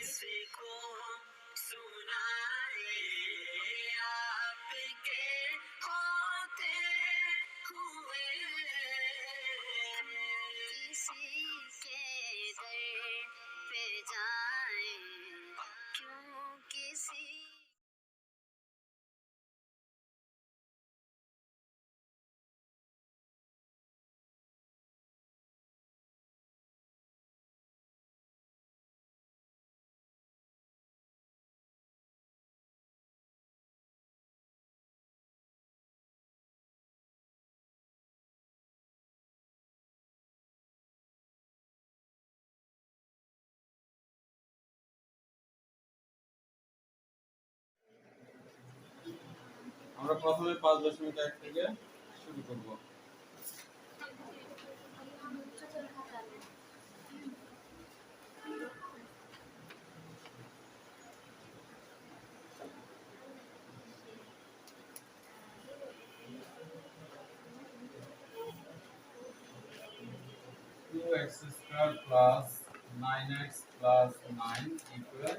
किसी को सुनाए आपके होते हुए किसी के दर पे जाए क्यों किसी আমরা প্রথমে 5.1 থেকে শুরু করব। Two x square plus 9x plus 9 equal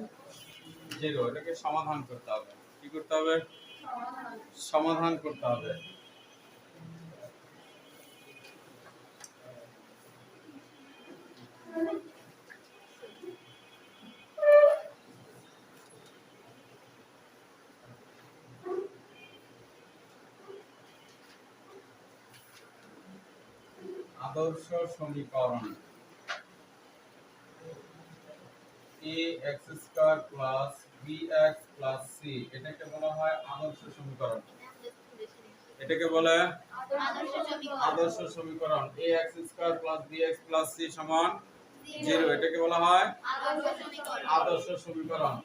0। এটাকে সমাধান করতে হবে। কি করতে হবে? সমাধান করতে হবে। আদর্শ সমীকরণ ax square plus bx plus c এটাকে বলা হয় আদর্শ সমীকরণ। এটাকে বলে আদর্শ সমীকরণ। ax square plus bx plus c সমান 0। এটাকে বলা হয় আদর্শ সমীকরণ।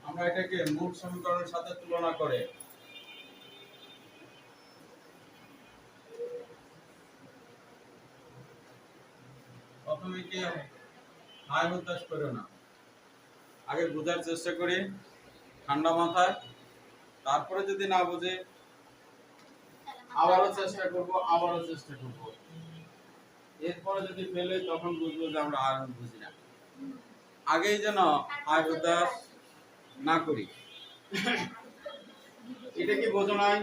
আমরা এটাকে মূল সমীকরণের সাথে তুলনা করে প্রথমে কি হাই হতাশ করো না, আগে বোঝার চেষ্টা করি ঠান্ডা মাথায়, তারপরে যদি না বুঝে আবারও চেষ্টা করব, এরপরে যদি ফেলে তখন বুঝবো যে আমরা আর বুঝি না। আগেই যেন হাই হতাশ না করি। এটা কি বোঝো নাই?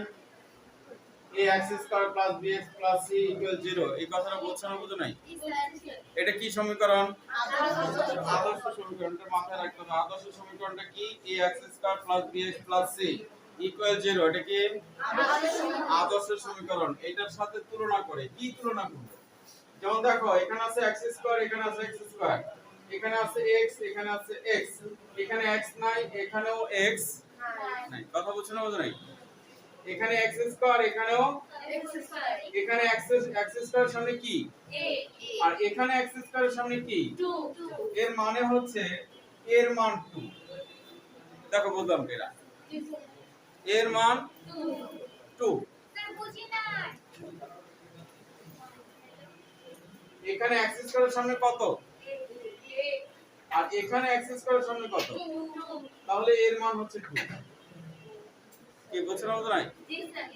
ax square plus bx plus c equal 0 এই কথাটা বলছ না? বোঝো নাই? এটা কি সমীকরণ? আদর্শ সমীকরণ। এটা মাথায় রাখতে হবে। আদর্শ সমীকরণটা কি? ax square plus bx plus c equal 0। এটা কি আদর্শ সমীকরণ। এটার সাথে তুলনা করে কি তুলনা করব? যেমন দেখো এখানে আছে x স্কয়ার, এখানে আছে x স্কয়ার, এখানে আছে x, এখানে আছে x, এখানে x নাই, এখানেও x নাই। কথা বুঝছো না? বোঝো নাই? এখানে x স্কয়ার, এখানেও x স্কয়ার, এখানে x স্কয়ারের সামনে কি a, আর এখানে x স্কয়ারের সামনে কি 2। এর মানে হচ্ছে এর মান 2। দেখো বললাম কেরা এর মান 2। স্যার বুঝি না। এখানে x স্কয়ারের সামনে কত? আর এখানে x স্কয়ারের সামনে কত? 2। তাহলে এর মান হচ্ছে 2। কি বুঝছো না? বোঝো নাই? জি স্যার।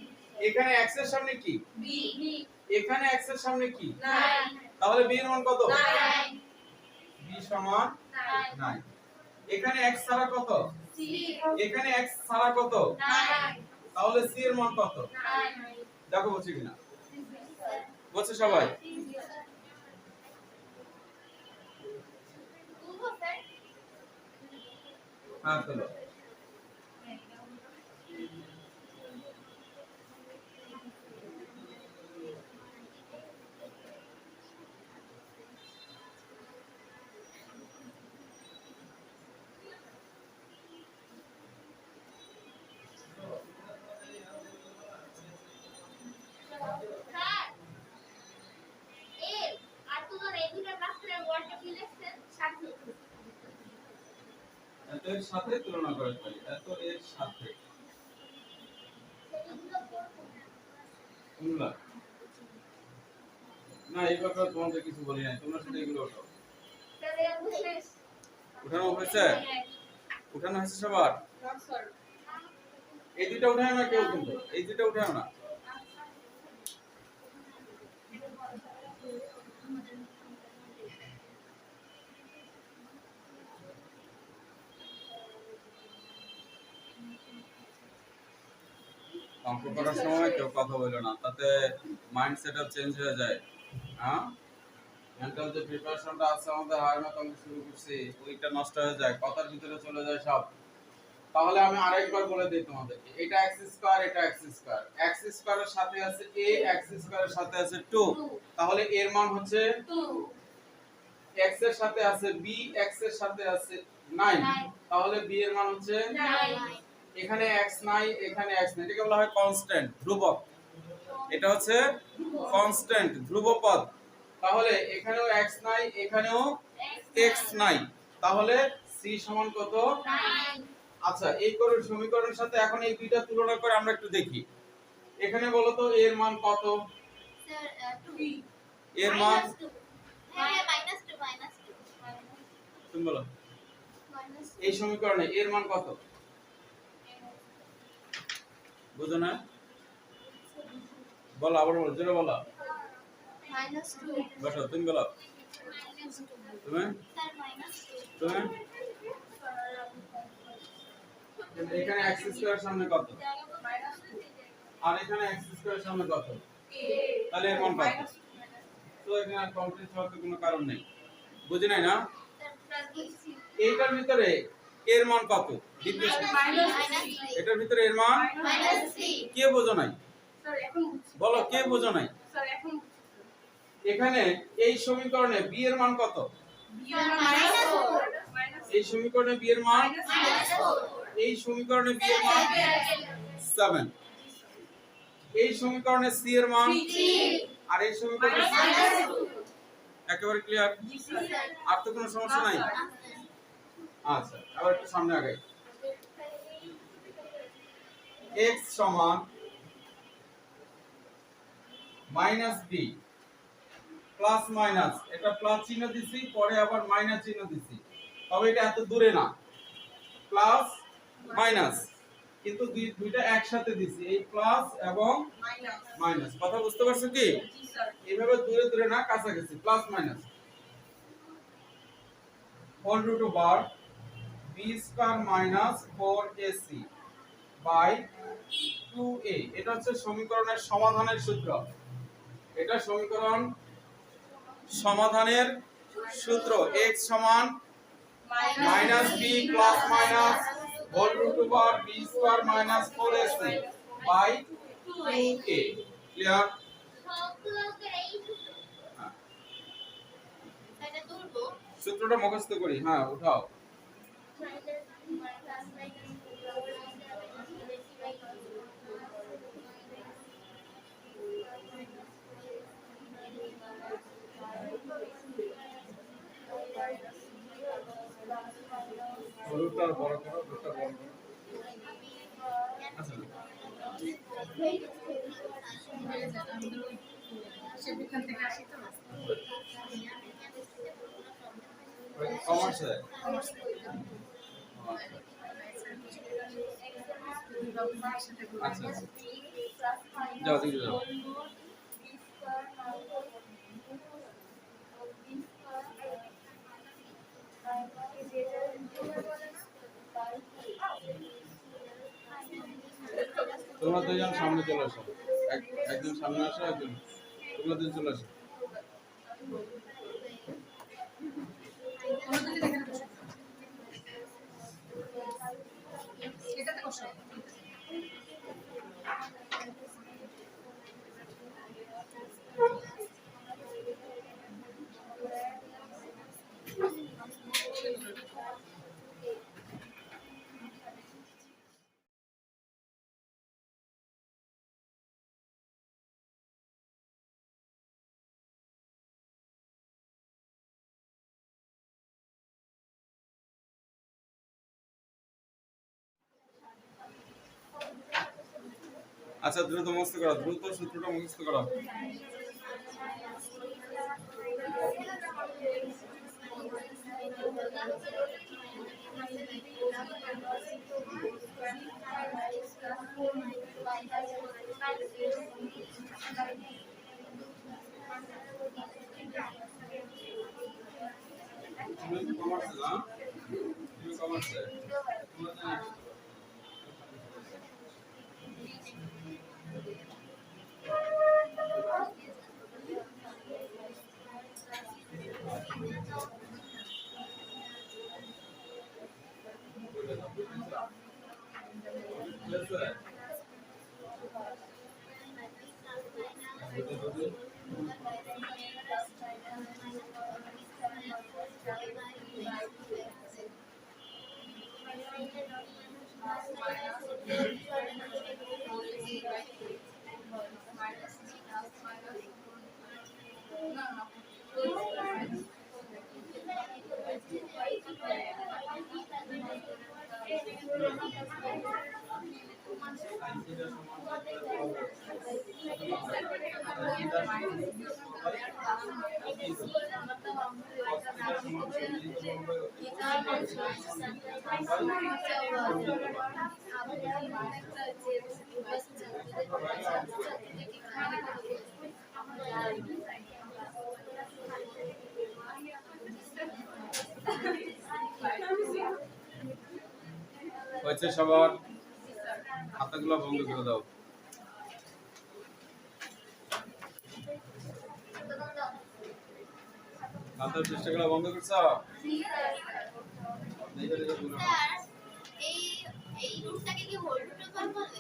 এখানে x এর সামনে কি b, এখানে x এর সামনে কি 9। তাহলে b এর মান কত? 9। b সমান 9। এখানে x ছাড়া কত? c, এখানে x ছাড়া কত? 9। তাহলে c এর মান কত? 9। দেখো বুঝছি কিনা? বুঝছো সবাই? বুঝবো স্যার? হ্যাঁ চলো। এর সাথে তুলনা করে পারি। এত এর সাথে কোনগুলা না, এই ব্যাপারে তোমাদের কিছু বলি নাই। তোমরা শুধু এগুলো ওঠাও। উঠানো হয়েছে? উঠানো হয়েছে সবার? এই দুটো উঠানো না কেউ, কিন্তু এই দুটো উঠানো না। অঙ্ক করার সময় কেউ কথা বললো না, তাতে মাইন্ড সেটআপ চেঞ্জ হয়ে যায়। হ্যাঁ, মেন্টাল যে প্রিপারেশনটা আছে আমাদের হায়ার ম্যাথ অঙ্ক শুরু করছি ওইটা নষ্ট হয়ে যায়, কথার ভিতরে চলে যায় সব। তাহলে আমি আরেকবার বলে দিই তোমাদেরকে, এটা x স্কয়ার, এটা x স্কয়ার, x স্কয়ারের সাথে আছে a, x স্কয়ারের সাথে আছে 2, তাহলে এর মান হচ্ছে 2। x এর সাথে আছে b, x এর সাথে আছে 9, তাহলে b এর মান হচ্ছে 9। এখানে x নাই, এখানে x নাই, এটাকে বলা হয় কনস্ট্যান্ট, ধ্রুবক। এটা হচ্ছে কনস্ট্যান্ট, ধ্রুবপদ। তাহলে এখানেও x নাই, এখানেও x নাই, তাহলে c সমান কত? 9। আচ্ছা, এই করে সমীকরণের সাথে এখন এই দুইটা তুলনা করে আমরা একটু দেখি। এখানে বলো তো এর মান কত? স্যার 2। এর মান হ্যাঁ -2 তুমি বলো। এই সমীকরণে এর মান কত? বুঝো না? বলো, আবার বলো, জোরে বলো। -2 বসো, তুমি বলো। তুমি স্যার -2 তুমি এখানে x স্কয়ার সামনে কত? আর এখানে x স্কয়ার সামনে কত? তাহলে এর মান কত? তো এখানে আর কমপ্লিট হওয়ার তো কোনো কারণ নেই। বুঝি নাই না? এইটার ভিতরে এর মান কত? এটার ভিতরে এর মান -3। কে বোঝো নাই? স্যার এখন বলো, কে বোঝো নাই? স্যার এখন এখানে এই সমীকরণে b এর মান কত? -4 এই সমীকরণে b এর মান, এই সমীকরণে b এর মান 7, এই সমীকরণে c এর মান 3 আর এই সমীকরণে -2। একেবারে ক্লিয়ার? জি স্যার আর তো কোনো সমস্যা নাই? আচ্ছা, আবার একটু সামনে আগাই। x সমান -b প্লাস মাইনাস, এটা প্লাস চিহ্ন দিছি, পরে আবার মাইনাস চিহ্ন দিছি, তবে এটা এত দূরে না, প্লাস মাইনাস, কিন্তু দুইটা একসাথে দিছি, এই প্লাস এবং মাইনাস। কথা বুঝতে পারছো কি? জি স্যার এইভাবে দূরে দূরে না, কাছাকাছি, plus minus. Whole root over b square minus 4ac by 2a, এটা হচ্ছে সমীকরণের সমাধানের সূত্র। এটা সমীকরণ সমাধানের সূত্র, x সমান -b plus minus whole root over b square minus 4ac by 2a। Clear? এটা তুলবো। সূত্রটা মুখস্থ করি। হ্যাঁ, উঠাও। রুটটা বড় করো, রুটটা বড় করো। আচ্ছা, সেখান থেকে আসি তো কমার্সে আচ্ছা, যাও দিকে যাও। তোমরা দুজন সামনে চলে আসো, একজন সামনে আসো, একজন তোমরা দুজন চলে আসো। এটাতে বসো আচ্ছা, দ্রুত মুখস্থ করো, দ্রুত সূত্রটা মুখস্থ করো। তুমি কমার্সে না? তুমি কমার্সে? হয়েছে সবার? খাতাগুলো বন্ধ করে দাও। খাতার পৃষ্ঠাগুলো বন্ধ করছো?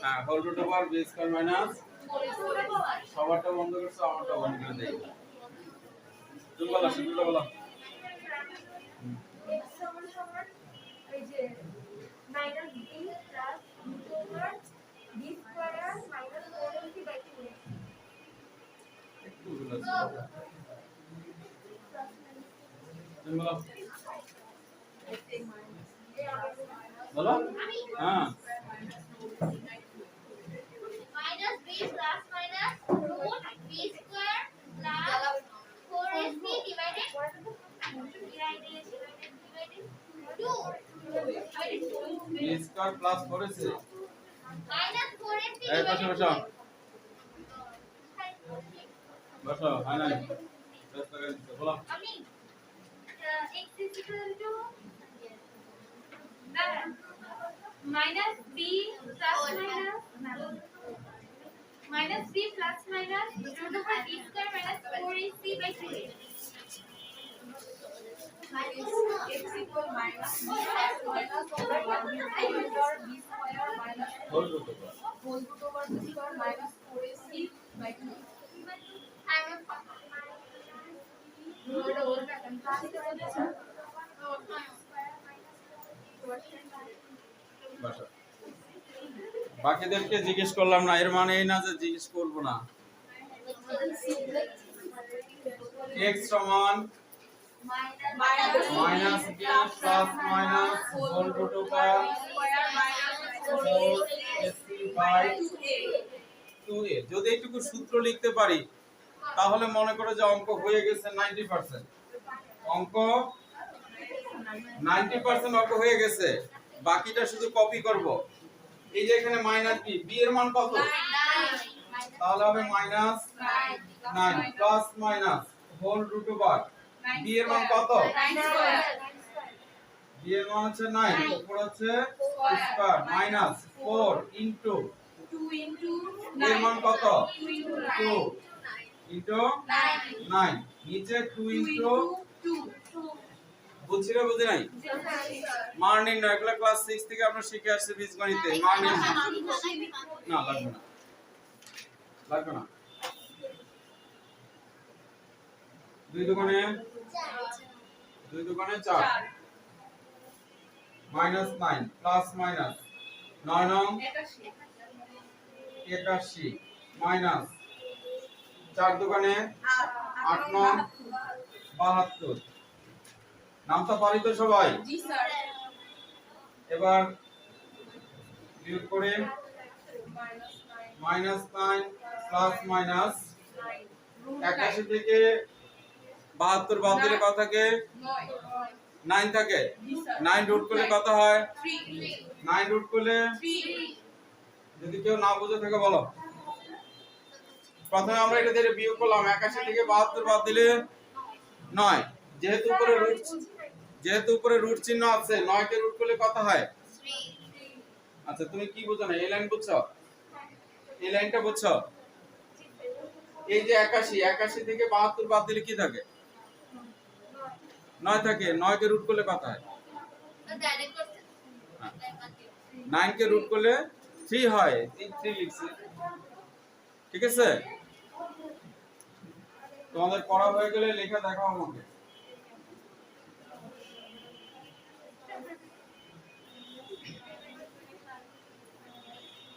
হ্যাঁ, whole root over b square minus সবারটা বন্ধ করছো, আমারটা বন্ধ করে দেই। তুমি বলো, শুরুটা বলো। একটু বলো। তুমি বলো। বলো। হ্যাঁ। minus b plus minus root b square plus 4ac divided 2 B square plus 4ac minus 4ac এই পাশে বসো। divided বসো, হয় নাই। প্রেস করে দিতে বলো। আমি x is equal to minus b plus minus b plus minus root over b square minus 4ac by 2a. x equal minus b minus over 1 b square minus whole root over whole root over b square minus 4ac by 2. বসো। বাকিদেরকে জিজ্ঞেস করলাম না, এর মানে এই না যে জিজ্ঞেস করব না। x সমান minus b plus minus whole root over 4ac by 2a। যদি এইটুকু সূত্র লিখতে পারি তাহলে মনে করো যে অঙ্ক হয়ে গেছে 90%। অঙ্ক 90% অঙ্ক হয়ে গেছে, বাকিটা শুধু কপি করব। এই যে এখানে মাইনাস b, b এর মান কত? তাহলে হবে minus 9 plus minus whole root over b এর মান কত? b এর মান হচ্ছে 9, উপর হচ্ছে স্কয়ার মাইনাস 4 ইনটু 2 into এর মান কত? 2 2 9, নিচে 2 ইনটু 2 বুঝছি না বুঝি নাই? মান নির্ণয়, এগুলো ক্লাস 6 থেকে আমরা শিখে আসছি বীজগণিতে। মান নির্ণয় না লাগবে না, লাগবে না। 2 দুগুণে 4 মাইনাস 9 প্লাস মাইনাস 9 নং 81 মাইনাস 4 দুগুণে 8 নং 72। নামটা পারি তো সবাই? জি স্যার। এবার বিয়োগ করে মাইনাস 9 প্লাস মাইনাস 81 থেকে 72 বাদ দিলে কত থাকে? 9 থাকে। 9 রুট করলে কত হয়? 9 রুট করলে যদি কেউ না বুঝে থাকে বলো। প্রথমে আমরা এটা দিয়ে বিয়োগ করলাম, 81 থেকে 72 বাদ দিলে 9। যেহেতু উপরে রুট চিহ্ন আছে, 9 কে রুট করলে কত হয়? আচ্ছা, তুমি কি বুঝো না? এই লাইন বুঝছো? এই লাইনটা বুঝছো? এই যে 81 থেকে 72 বাদ দিলে কি থাকে? 9 থাকে। 9 কে রুট করলে কত হয়? 9 কে রুট করলে 3 হয়। 3 লিখছি, ঠিক আছে? তোমাদের পড়া হয়ে গেলে লেখা দেখাও আমাকে।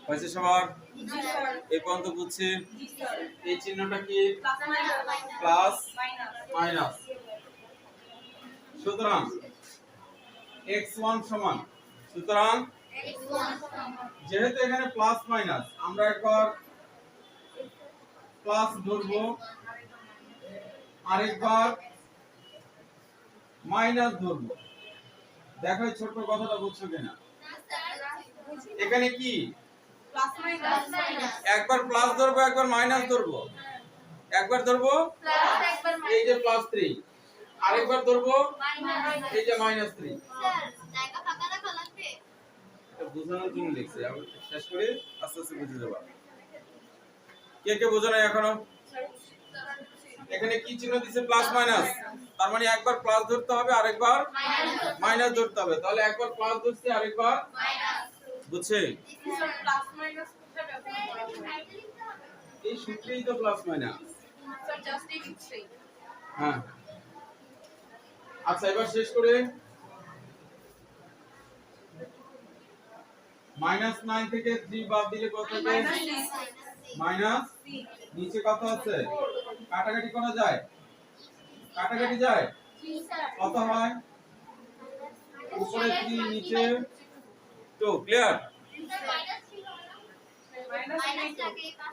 হয়েছে সবার? জি স্যার। এই পর্যন্ত বুঝছি? জি স্যার। এই চিহ্নটা কি? Plus minus. Plus minus. Minus. সুতরাং x1 সমান, সুতরাং যেহেতু এখানে প্লাস মাইনাস আমরা একবার প্লাস ধরবো, আরেকবার মাইনাস ধরবো। দেখো এই ছোট্ট কথাটা বুঝছো কিনা? এখানে কি প্লাস মাইনাস। একবার প্লাস ধরবো একবার মাইনাস ধরবো, একবার ধরবো এই যে প্লাস 3, আরেকবার ধরবো এই যে মাইনাস 3। এটা বোঝানোর জন্য লিখছি, আমি শেষ করে আস্তে আস্তে বুঝে যাবো। কে কে বোঝো না এখনো? এখানে কি চিহ্ন দিছে? Plus minus. তার মানে একবার প্লাস ধরতে হবে আরেকবার মাইনাস ধরতে হবে। তাহলে একবার প্লাস ধরছি আরেকবার বুঝছে? স্যার প্লাস মাইনাস কোথায় ব্যবহার করা হয়? এই সূত্রেই তো প্লাস মাইনাস। স্যার জাস্ট এই সূত্রে। হ্যাঁ, আচ্ছা এবার শেষ করে -9 থেকে 3 বাদ দিলে কত থাকে? মাইনাস নিচে কত আছে? কাটাকাটি করা যায়? কাটাকাটি যায়? কত হয়? উপরে 3 নিচে 2। ক্লিয়ার?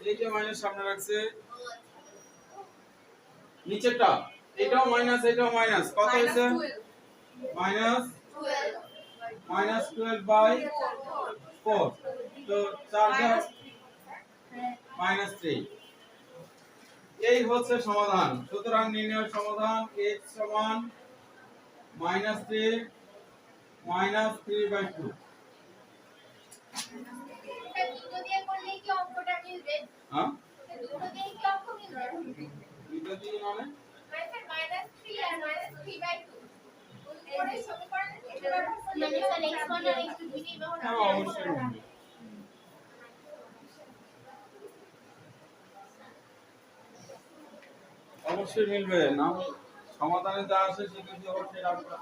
এই যে মাইনাস সামনে রাখছে, নিচেরটা এটাও মাইনাস এটাও মাইনাস, কত হইছে? -12/4। তো 4 দ্বারা -3। এই হচ্ছে সমাধান। সুতরাং নির্ণয় সমাধান x সমান -3 -3/2। হ্যাঁ, দুটো দিয়ে মানে হ্যাঁ অবশ্যই মিলবে। অবশ্যই মিলবে না, সমাধানে যা আসে সেটা দিয়ে অবশ্যই রাখবে।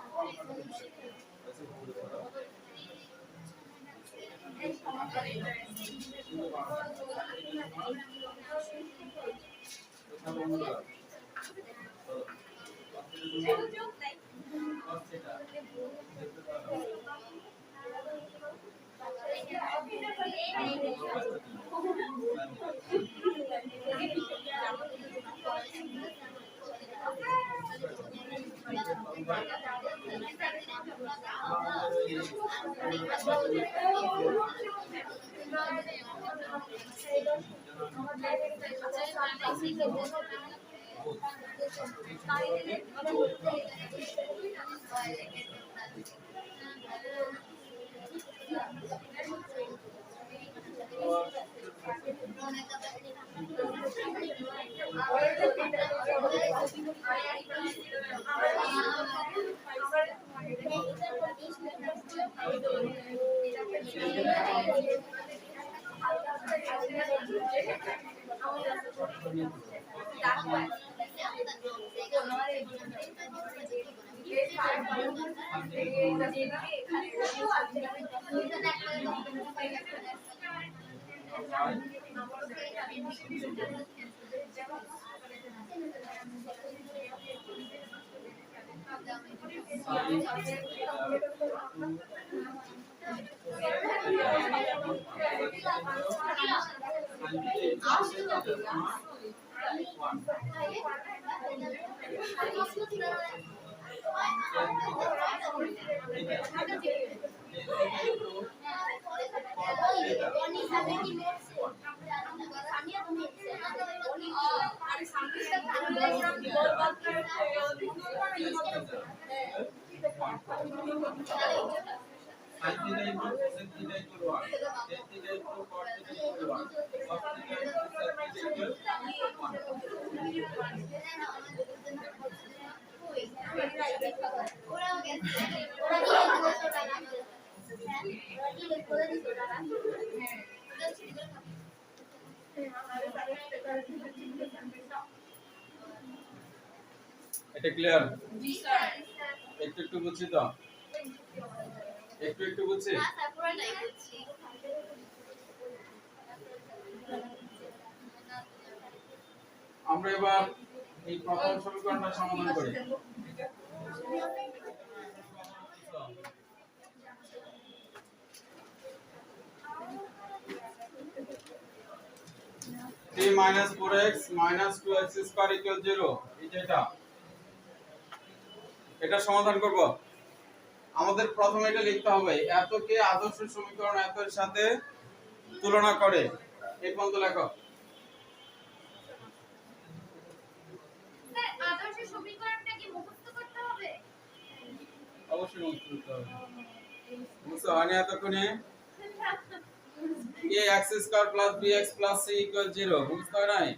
এটা ক্লিয়ার? জি স্যার। একটু একটু বুঝছি তো, একটু একটু বুঝছি। না স্যার পুরোটাই বুঝছি। আমরা এবার এই প্রথম সমীকরণটা সমাধান করি। t minus 4x minus 2x square equal 0, এটা সমাধান করব। আমাদের প্রথমে এটা লিখতে হবে, এতকে আদর্শ সমীকরণ এতের সাথে তুলনা করে এই পর্যন্ত লেখো। স্যার আদর্শ সমীকরণটা কি মুখস্থ করতে হবে? অবশ্যই মুখস্থ করতে হবে। মুখস্থ হয়নি এতক্ষণে? ax square plus bx plus c equal 0 মুখস্থ হয় নাই?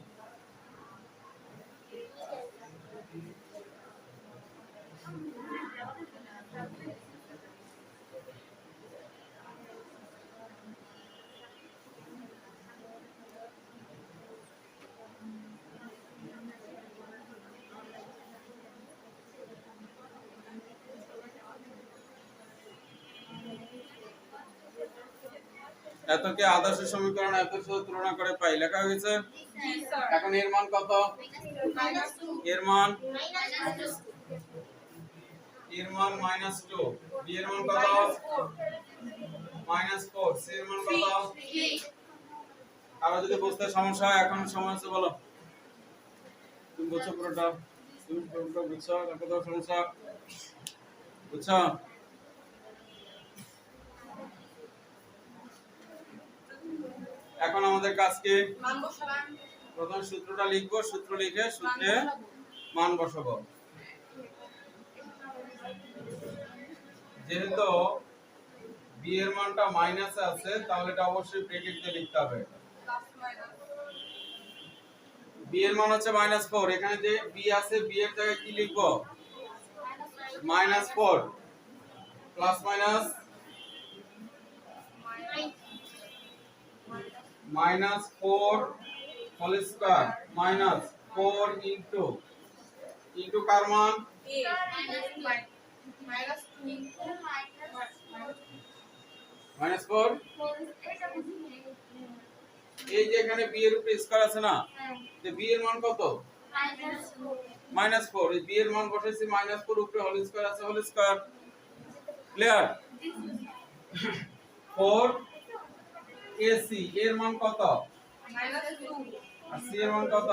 এতকে আদর্শ সমীকরণ এতের সাথে তুলনা করে পাই, লেখা হয়েছে। জি স্যার। এখন এর মান কত? -2 এর মান -2 এর মান -2, b এর মান কত? -4, c এর মান কত? 3 আরো যদি বুঝতে সমস্যা হয় এখন সময় আছে বলো। তুমি বুঝছো পুরোটা? তুমি পুরোটা বুঝছো না? কোথাও সমস্যা বুঝছো? এখন আমাদের কাজ কি? মান বসালাম। প্রথম সূত্রটা লিখবো, সূত্র লিখে সূত্রে মান বসাবো। যেহেতু b এর মানটা মাইনাসে আছে তাহলে এটা অবশ্যই ব্র্যাকেট দিয়ে লিখতে হবে। Plus minus. b এর মান হচ্ছে -4, এখানে যে b আছে b এর জায়গায় কি লিখবো? -4 plus minus -4 whole square minus 4 into কার মান? এ -2 ইনটু -4। এটা বুঝিনি। এই যে এখানে b এর উপরে স্কয়ার আছে না, হ্যাঁ তো b এর মান কত? -4। এই b এর মান বসাইছি -4, উপরে হোল স্কয়ার আছে, হোল স্কয়ার। ক্লিয়ার? 4 ac এর মান কত? -2 আর c এর মান কত?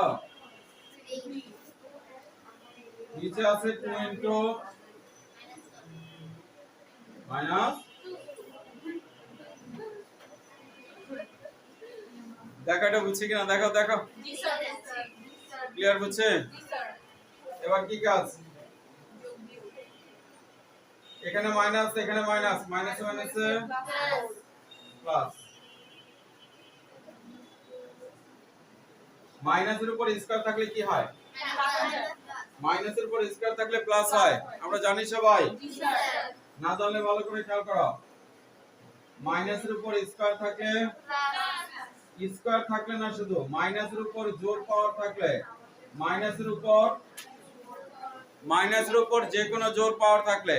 নিচে আছে 2 ইনটু মাইনাস। দেখো এটা বুঝছি কিনা, দেখো দেখো। জি স্যার। ক্লিয়ার বুঝছে? জি স্যার। এবার কি কাজ? এখানে মাইনাস, এখানে মাইনাস, মাইনাসে মাইনাসে প্লাস। মাইনাসের উপর স্কয়ার থাকলে কি হয়? মাইনাসের উপর স্কয়ার থাকলে প্লাস হয়, আমরা জানি সবাই। জি স্যার। না জানলে ভালো করে খেয়াল করো। মাইনাসের উপর স্কয়ার থাকলে, স্কয়ার থাকলে না, শুধু মাইনাসের উপর জোর পাওয়ার থাকলে, মাইনাসের উপর যে কোনো জোর পাওয়ার থাকলে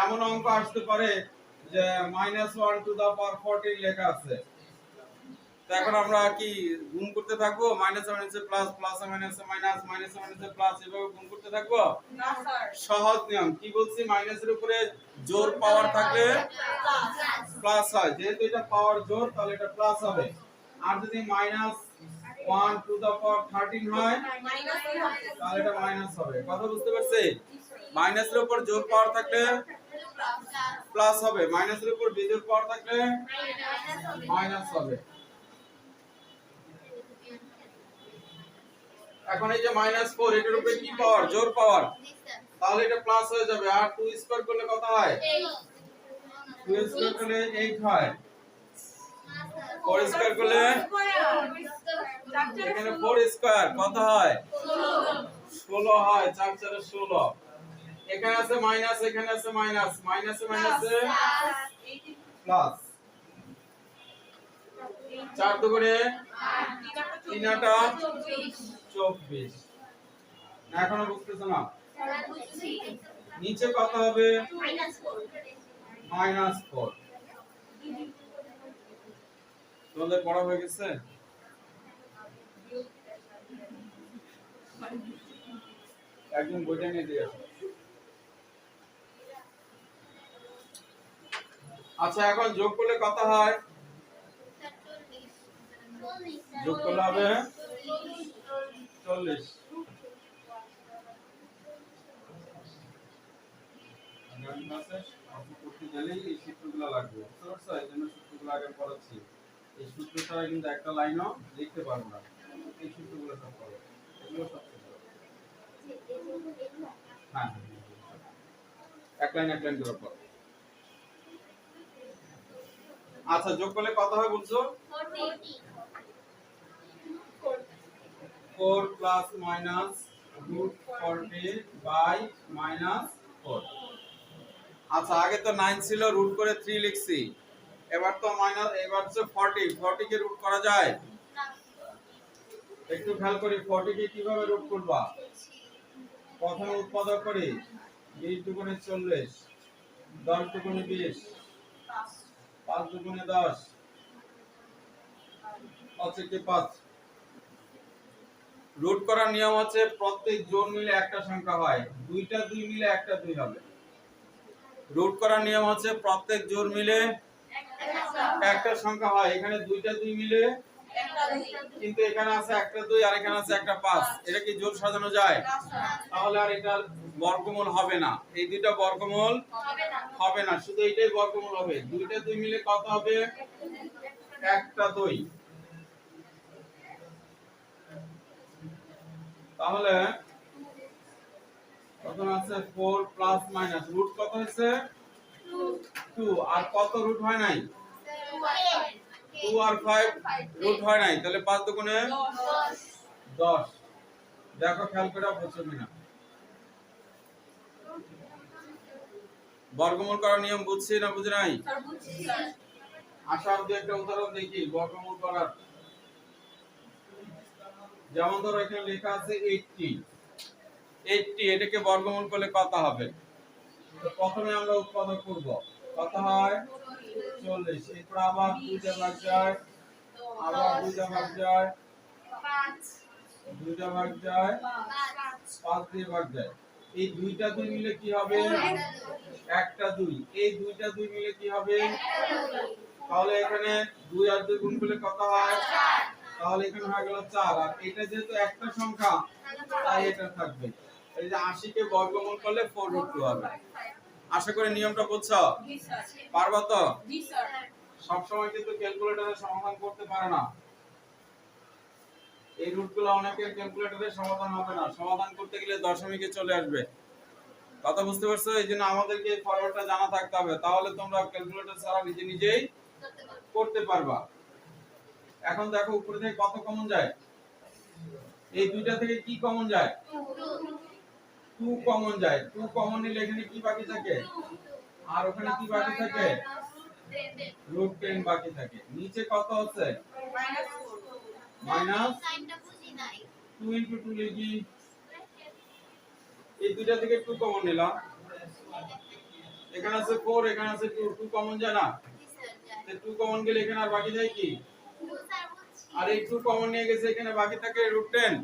এমন অঙ্ক আসতে পারে যে -1 টু দা পাওয়ার 14 লেখা আছে। তো এখন আমরা কি গুণ করতে থাকবো? মাইনাসে মাইনাসে প্লাস, প্লাসে মাইনাসে মাইনাস, মাইনাসে মাইনাসে প্লাস, এভাবে গুণ করতে থাকবো? না স্যার। সহজ নিয়ম কি বলছি? মাইনাসের উপরে জোর পাওয়ার থাকলে প্লাস হয়, যেহেতু এটা পাওয়ার জোর তাহলে এটা প্লাস হবে। আর যদি -1 টু দা পাওয়ার 13 হয় মাইনাস তাহলে এটা মাইনাস হবে। কথা বুঝতে পারছি? মাইনাসের উপর জোর পাওয়ার থাকলে প্লাস হবে, মাইনাসের উপর বিজোড় পাওয়ার থাকলে মাইনাস হবে। এখন এই যে -4 এটার উপরে কি পাওয়ার? জোর পাওয়ার, তাহলে এটা প্লাস হয়ে যাবে। আর 2 স্কয়ার করলে কত হয়? 2 স্কয়ার করলে 8 হয়। 4 স্কয়ার করলে এখানে 4 স্কয়ার কত হয়? 16 হয়। 4 4 16। এখানে আছে মাইনাস, এখানে আছে মাইনাস, মাইনাসে মাইনাসে প্লাস। 4 দুগুণে 3 8 24। এখনো বুঝতেছো না? স্যার বুঝছি নিচে কত হবে? -4 -4। তোমাদের পড়া হয়ে গেছে? একদম বইটা নিয়ে দিয়ে আসো। আচ্ছা এখন যোগ করলে কত হয়? যোগ করলে হবে 40। আগামী ক্লাসে অঙ্ক করতে গেলেই এই সূত্রগুলো লাগবে, বুঝতে পারছো? এই জন্য সূত্রগুলো আগে পড়াচ্ছি। এই সূত্র ছাড়া কিন্তু একটা লাইনও লিখতে পারবো না। এই সূত্রগুলো সব পড়ো, এগুলো সব সূত্র। হ্যাঁ এক লাইন করে পড়ো। আচ্ছা যোগ করলে কত হয় বলছো? 4 প্লাস মাইনাস √40 বাই -4। আচ্ছা আগে তো 9 ছিল, রুট করে 3 লিখছি। এবার তো মাইনাস, এবার হচ্ছে 40 কে রুট করা যায়? একটু খেয়াল করি 40 কে কিভাবে রুট করবা। প্রথমে উৎপাদক করি 20 দুগুণে 40, 10 দুগুণে 20, 5 দুগুণে 10, 5 একে 5। রুট করার নিয়ম হচ্ছে প্রত্যেক জোড় মিলে একটা সংখ্যা হয়, দুইটা 2 মিলে একটা 2 হবে। রুট করার নিয়ম হচ্ছে প্রত্যেক জোড় মিলে একটা সংখ্যা হয়, এখানে দুইটা 2 মিলে কিন্তু এখানে আছে একটা 2 আর এখানে আছে একটা 5। এটা কি জোড় সাজানো যায়? তাহলে আর এটার বর্গমূল হবে না, এই দুইটা বর্গমূল হবে না, শুধু এইটাই বর্গমূল হবে। দুইটা 2 মিলে কত হবে? একটা 2। তাহলে তখন আছে 4 প্লাস মাইনাস রুট কত হয়েছে? 2। আর কত রুট হয় নাই? 2 আর 5 রুট হয় নাই, তাহলে 5 দুগুণে 10। দেখো খেয়াল করে বুঝছো কিনা। বর্গমূল করার নিয়ম বুঝছি না বুঝি নাই? স্যার বুঝছি স্যার। আশা অবধি একটা উদাহরণ দেখি বর্গমূল করার। যেমন ধরো এখানে লেখা আছে 80, এটাকে বর্গমূল করলে কত হবে? তো প্রথমে আমরা উৎপাদক করব, কত হয়? 40। এরপর আবার 2 দিয়ে ভাগ যায়, আবার 2 দিয়ে ভাগ যায়, 2 দিয়ে ভাগ যায়, 5 দিয়ে ভাগ যায়। এই দুইটা 2 মিলে কি হবে? একটা 2। এই দুইটা 2 মিলে কি হবে? তাহলে এখানে 2 আর 2 গুণ করলে কত হয়? 4। তাহলে এখানে হয়ে গেল 4। আর এটা যেহেতু একটা সংখ্যা তাই এটা থাকবে। এই যে 80 কে বর্গমূল করলে 4√2 হবে। আশা করি নিয়মটা বুঝছো? জি স্যার। পারবা তো? জি স্যার। সব সময় কিন্তু ক্যালকুলেটরে সমাধান করতে পারে না। এই রুটগুলো অনেকের ক্যালকুলেটরে সমাধান হবে না, সমাধান করতে গেলে দশমিকে চলে আসবে। কথা বুঝতে পারছো? এই জন্য আমাদেরকে এই ফরম্যাটটা জানা থাকতে হবে, তাহলে তোমরা ক্যালকুলেটর ছাড়া নিজেই করতে পারবা। এখন দেখো উপরে থেকে কত কমন যায়? এই দুইটা থেকে কি কমন যায়? 2 কমন যায়। 2 কমন নিলে এখানে কি বাকি থাকে? আর ওখানে কি বাকি থাকে? √10 বাকি থাকে। নিচে কত আছে? মাইনাস 2 * 2 লিখি। এই দুইটা থেকে 2 কমন নিলাম, এখানে আছে 4, এখানে আছে 2, 2 কমন যায় না? তো 2 কমন গেলে এখানে আর বাকি যায় কি? আর এই 2 কমন নিয়ে গেছে, এখানে বাকি থাকে √10।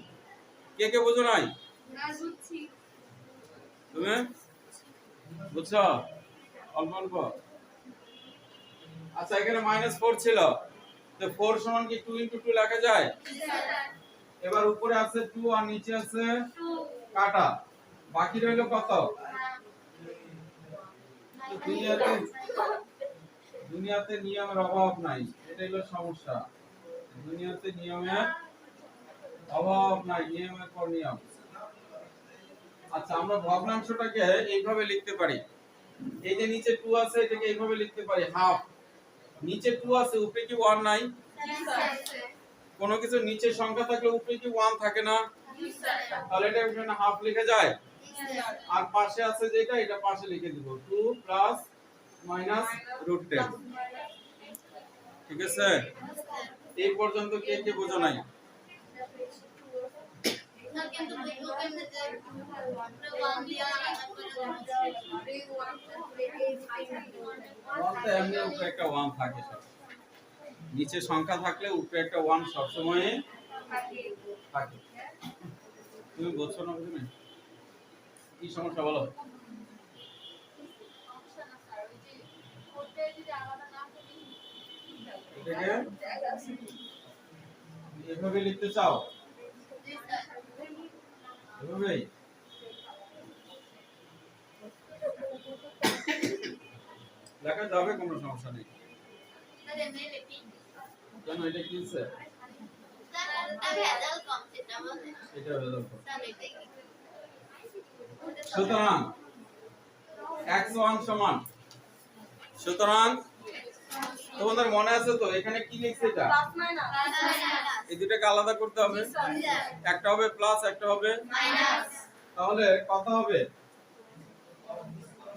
কে কে বুঝো নাই? তুমি বুঝছো? অল্প অল্প। আচ্ছা এখানে -4 ছিল, তো 4 সমান কি 2 * 2 লেখা যায়? এবার উপরে আছে 2 আর নিচে আছে কাটা, বাকি রইল কত? দুনিয়াতে নিয়মের অভাব নাই, এটা হলো সমস্যা। দুনিয়াতে নিয়মের অভাব নাই, নিয়মের পর নিয়ম। আচ্ছা আমরা ভগ্নাংশটাকে এইভাবে লিখতে পারি, এই যে নিচে 2 আছে এটাকে এইভাবে লিখতে পারি হাফ। নিচে 2 আছে, উপরে কি 1 নাই? কোনো কিছু নিচে সংখ্যা থাকলে উপরে কি 1 থাকে না? তাহলে এটা এখানে হাফ লিখে যায়। আর পাশে আছে যেটা, এটা পাশে লিখে দিব 2 প্লাস মাইনাস √10। ঠিক আছে? এই পর্যন্ত কে কে বোঝো নাই? স্যার কিন্তু বুঝবো কেমনে যে 1 দিয়া তারপরে বলতে এমনি উপরে একটা 1 থাকে সব নিচে সংখ্যা থাকলে উপরে একটা 1 সব সময় থাকে তুমি বলছো না বুঝলে কি সমস্যা বলো সমস্যা না স্যার ওই যে কোডে যদি আলাদা না করি এটাকে এভাবে লিখতে চাও জি স্যার এভাবেই লেখা যাবে কোনো সমস্যা নেই স্যার এমনি লিখি কেন এটা কি স্যার স্যার আমি ভেজাল কম সেটা বলে এটা হলো স্যার এটাই সুতরাং x1 সমান সুতরাং তোমাদের মনে আছে তো এখানে কি লিখছে এটা প্লাস মাইনাস এই দুটোকে আলাদা করতে হবে একটা হবে প্লাস একটা হবে মাইনাস তাহলে কত হবে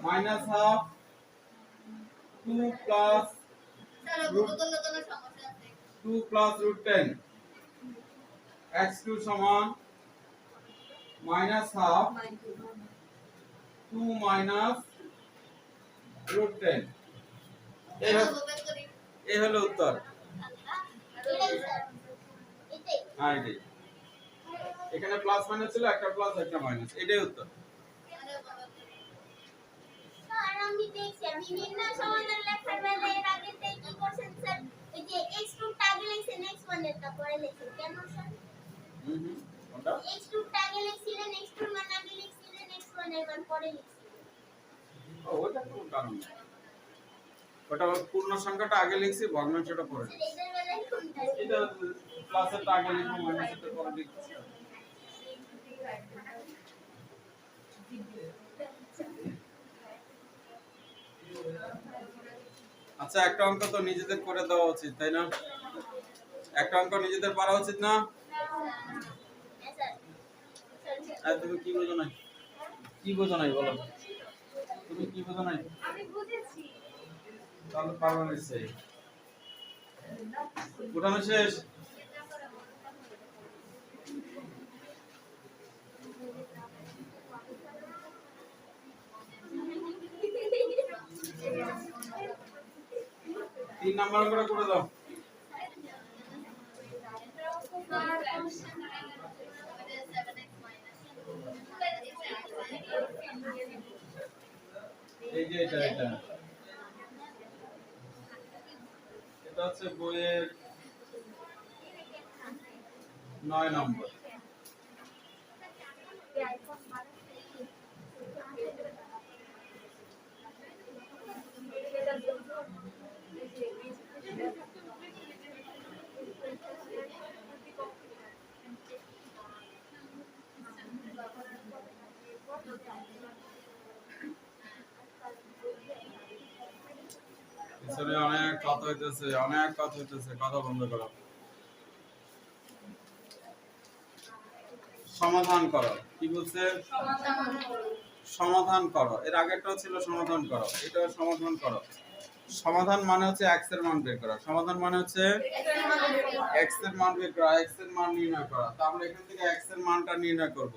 মাইনাস হাফ 2 প্লাস স্যার বুঝতে কোনো সমস্যা আছে 2 প্লাস রুট 10 x2 সমান মাইনাস হাফ 2 মাইনাস রুট 10 এই হলো উত্তর হ্যাঁ এটাই এখানে প্লাস মাইনাস ছিল একটা প্লাস একটা মাইনাস এটাই উত্তর স্যার আমি দেখছি আপনি নির্ণয় সমাধান লেখার বেলা এর আগে থেকে কি করছেন স্যার ওই যে x2 আগে লিখছেন x1 এর পরে লিখছেন কেন স্যার কোনটা x2 আগে লিখছিলেন x2 এর মান আগে লিখছিলেন x1 এর মান পরে লিখছিলেন ওটা কোনো কারণ না ওটা পূর্ণ সংখ্যাটা আগে লিখছি ভগ্নাংশটা পরে স্যার এদের বেলায় কোনটা এটা প্লাসেরটা আগে লিখবো মাইনাসেরটা পরে লিখবো আচ্ছা একটা অঙ্ক তো নিজেদের করে দেওয়া উচিত তাই না একটা অঙ্ক নিজেদের পারা উচিত না স্যার তুমি কি বোঝো নাই বলো তুমি কি বোঝো নাই আমি বুঝেছি তাহলে পারবে নিশ্চয়ই উঠানো শেষ তিন নাম্বার করে দাও এই যে এটা হচ্ছে বইয়ের 9 নম্বর পিছনে অনেক কথা হইতেছে কথা বন্ধ করো সমাধান করো কি বলছে সমাধান করো এর আগেরটাও ছিল সমাধান করো এটাও সমাধান করো সমাধান মানে হচ্ছে x এর মান বের করা সমাধান মানে হচ্ছে x এর মান বের করা x এর মান নির্ণয় করা তো আমরা এখান থেকে x এর মানটা নির্ণয় করব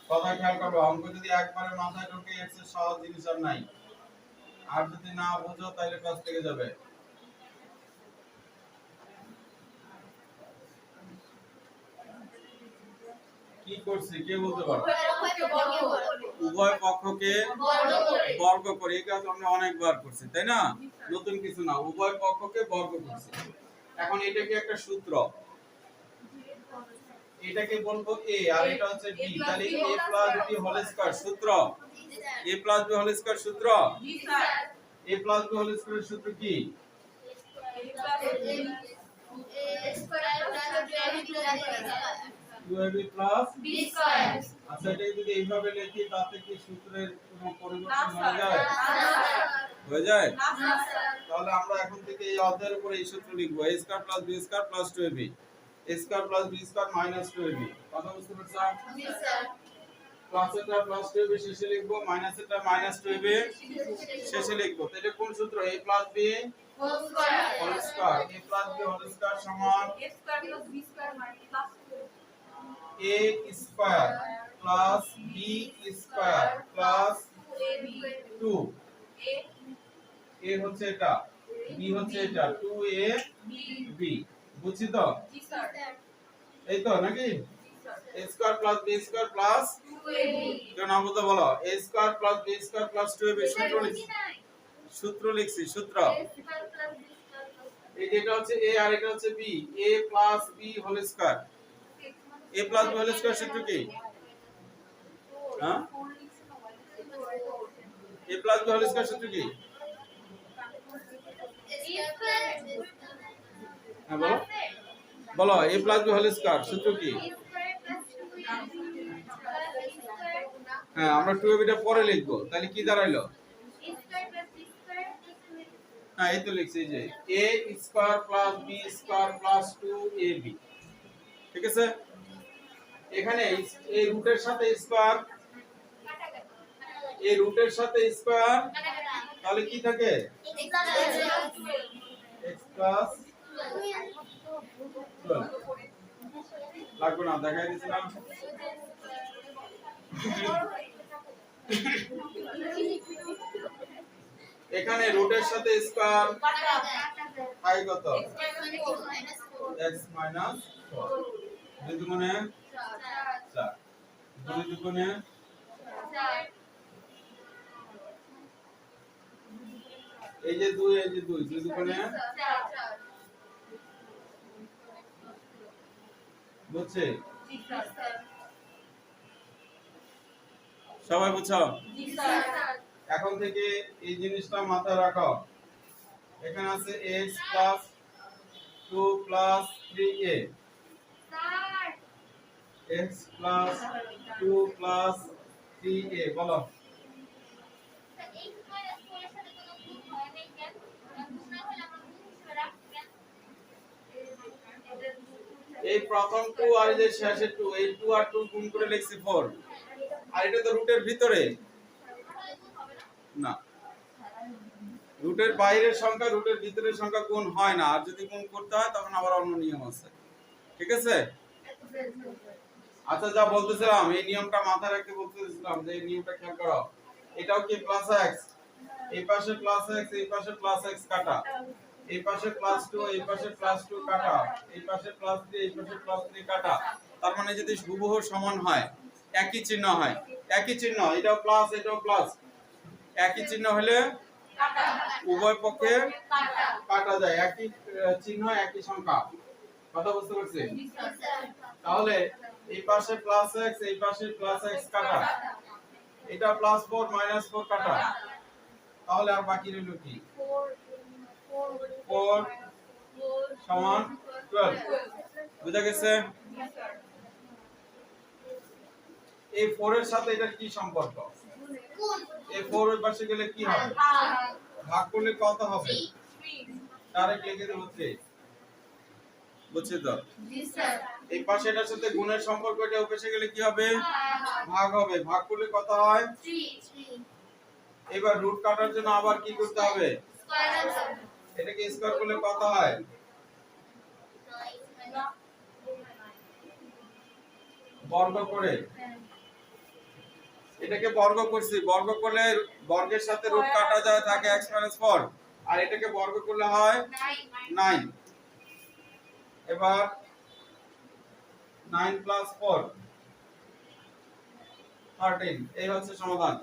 কথা খেয়াল করো অঙ্ক যদি একবারে মাথায় ঢোকে এর চেয়ে সহজ জিনিস আর নাই আর যদি না বুঝো তাহলে কাজ থেকে যাবে কি করছি কে বলতে পারো উভয় পক্ষকে বর্গ করে এই কাজ আমরা অনেকবার করছি তাই না নতুন কিছু না উভয় পক্ষকে বর্গ করছি এখন এটা কি একটা সূত্র এটাকে বলবো a আর এটা হচ্ছে b তাহলে a b হোল স্কয়ার সূত্র a b হোল স্কয়ার সূত্র জি sir a b whole square সূত্র কি ab প্লাস b স্কয়ার আচ্ছা এটা যদি এইভাবে লিখি তাতে কি সূত্রের কোনো পরিবর্তন হয়ে যায় হয়ে যায় তাহলে আমরা এখন থেকে এই অধ্যায়ের উপরে এই সূত্র লিখব a square plus b square plus 2ab a square plus b square minus 2ab কথা বুঝতে পারছো জি স্যার প্লাস এটা প্লাস 2ab শেষে লিখব মাইনাস এটা মাইনাস 2ab শেষে লিখব তাহলে কোন সূত্র a plus b whole square whole square a plus b whole square সমান x square plus b square minus plus a square plus b square plus 2 a হচ্ছে এটা বি হচ্ছে এটা 2a বি বুঝছি তো এই তো নাকি a square plus b square plus 2ab নাম বলতে বলো a square plus b square plus 2ab সূত্র লিখছি সূত্র এই যেটা হচ্ছে a আর এটা হচ্ছে b a plus b whole square a plus b whole square সূত্র কি হ্যাঁ a plus b whole square সূত্র কি হ্যাঁ বলো বলো a plus b whole square সূত্র কি হ্যাঁ আমরা 2ab টা পরে লিখব তাহলে কি দাঁড়াইলো হ্যাঁ এই তো লিখছি যে a square plus b square plus 2ab ঠিক আছে এখানে এই রুটের সাথে স্কয়ার এই রুটের সাথে স্কয়ার তাহলে কি থাকে x প্লাস 12 লাগবে না দেখাই দিছিলাম এখানে রুটের সাথে স্কয়ার পাই কত x মাইনাস 4 দুই দুগুণে 4 দুই দুগুণে এই যে 2 এই যে 2 দুই দুগুণে বুঝছে সবাই বুঝছো এখন থেকে এই জিনিসটা মাথায় রাখো এখানে আছে x plus 2 plus 3a x plus 2 plus 3a বলো এই প্রথম 2 আর এই যে শেষের 2 এই 2 আর 2 গুণ করে লিখছি 4 আর এটা তো রুটের ভিতরে না রুটের বাইরের সংখ্যা রুটের ভিতরের সংখ্যা গুণ হয় না আর যদি গুণ করতে হয় তখন আবার অন্য নিয়ম আছে ঠিক আছে আচ্ছা যা বলতেছিলাম এই নিয়মটা মাথায় রাখতে বলতেছিলাম যে এই নিয়মটা খেয়াল করো এটাও কি প্লাস x এই পাশে প্লাস x এই পাশে প্লাস x কাটা এই পাশে প্লাস 2 এই পাশে প্লাস 2 কাটা এই পাশে প্লাস 3 এই পাশে প্লাস 3 কাটা তার মানে যদি হুবহু সমান হয় একই চিহ্ন হয় একই চিহ্ন এটাও প্লাস এটাও প্লাস একই চিহ্ন হলে কাটা উভয় পক্ষে কাটা যায় একই চিহ্ন একই সংখ্যা কথা বুঝতে পারছেন তাহলে এই পাশে প্লাস x এই পাশে প্লাস x কাটা এটা প্লাস 4 মাইনাস 4 কাটা তাহলে আর বাকি রইল কি 4 সমান 12 বুঝা গেছে এই 4 এর সাথে এটা কি সম্পর্ক এই 4 এর পাশে গেলে কি হবে ভাগ করলে কত হবে ডাইরেক্ট লিখে দেব 3 বুঝছো তো জি স্যার এই পাশে এটার সাথে গুণের সম্পর্ক এটা উপরে গেলে কি হবে ভাগ হবে ভাগ করলে কত হয় 3 এবার রুট কাটার জন্য আবার কি করতে হবে স্কয়ার এটাকে স্কয়ার করলে কত হয় বর্গ করে এটাকে বর্গ করছি বর্গ করলে বর্গের সাথে রুট কাটা যায় থাকে x 4 আর এটাকে বর্গ করলে হয় 9 এবার 9 প্লাস 4 13 এই হচ্ছে সমাধান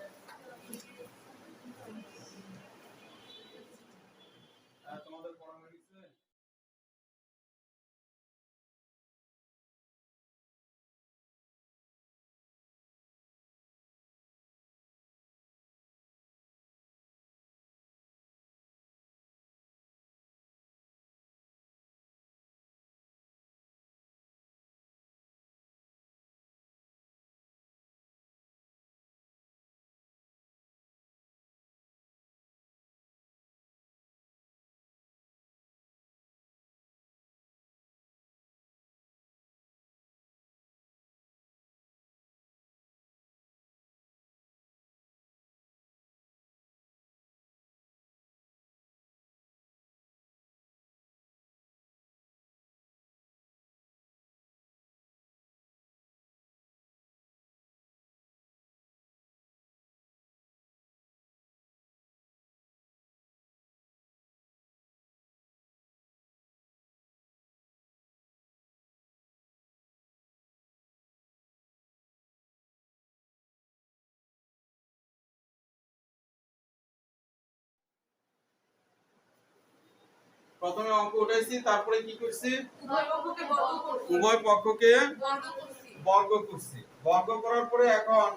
প্রথমে অঙ্ক উঠাইছি, তারপরে কি করছি? উভয় পক্ষকে বর্গ করছি। উভয় পক্ষকে বর্গ করছি। বর্গ করছি। বর্গ করার পরে এখন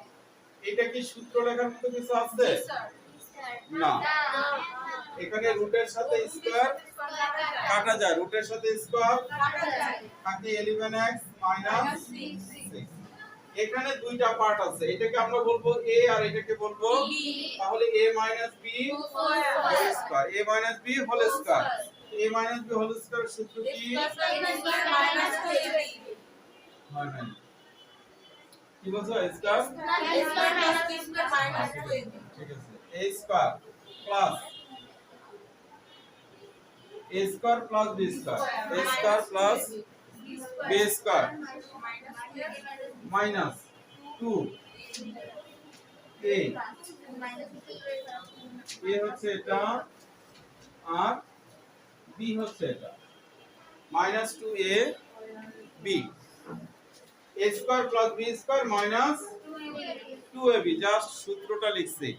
এটা কি সূত্র লেখার মতো কিছু আছে? জি স্যার। না, এখানে রুটের সাথে স্কয়ার কাটা যায়, রুটের সাথে স্কয়ার কাটা যায়। থাকে 11x মাইনাস 6 6। এখানে দুইটা পার্ট আছে, এটাকে আমরা বলবো a আর এটাকে বলবো b। তাহলে a minus b whole square, a minus b whole square. a minus b whole square সূত্র কি? Minus 2ab। হয় নাই, কি বলছো? Square, minus 2ab। ঠিক আছে, a square plus a square plus b square, a square plus b square minus 2 a, a হচ্ছে এটা আর b হচ্ছে এটা, minus 2a b, a square plus b square minus 2ab, just সূত্রটা লিখছি।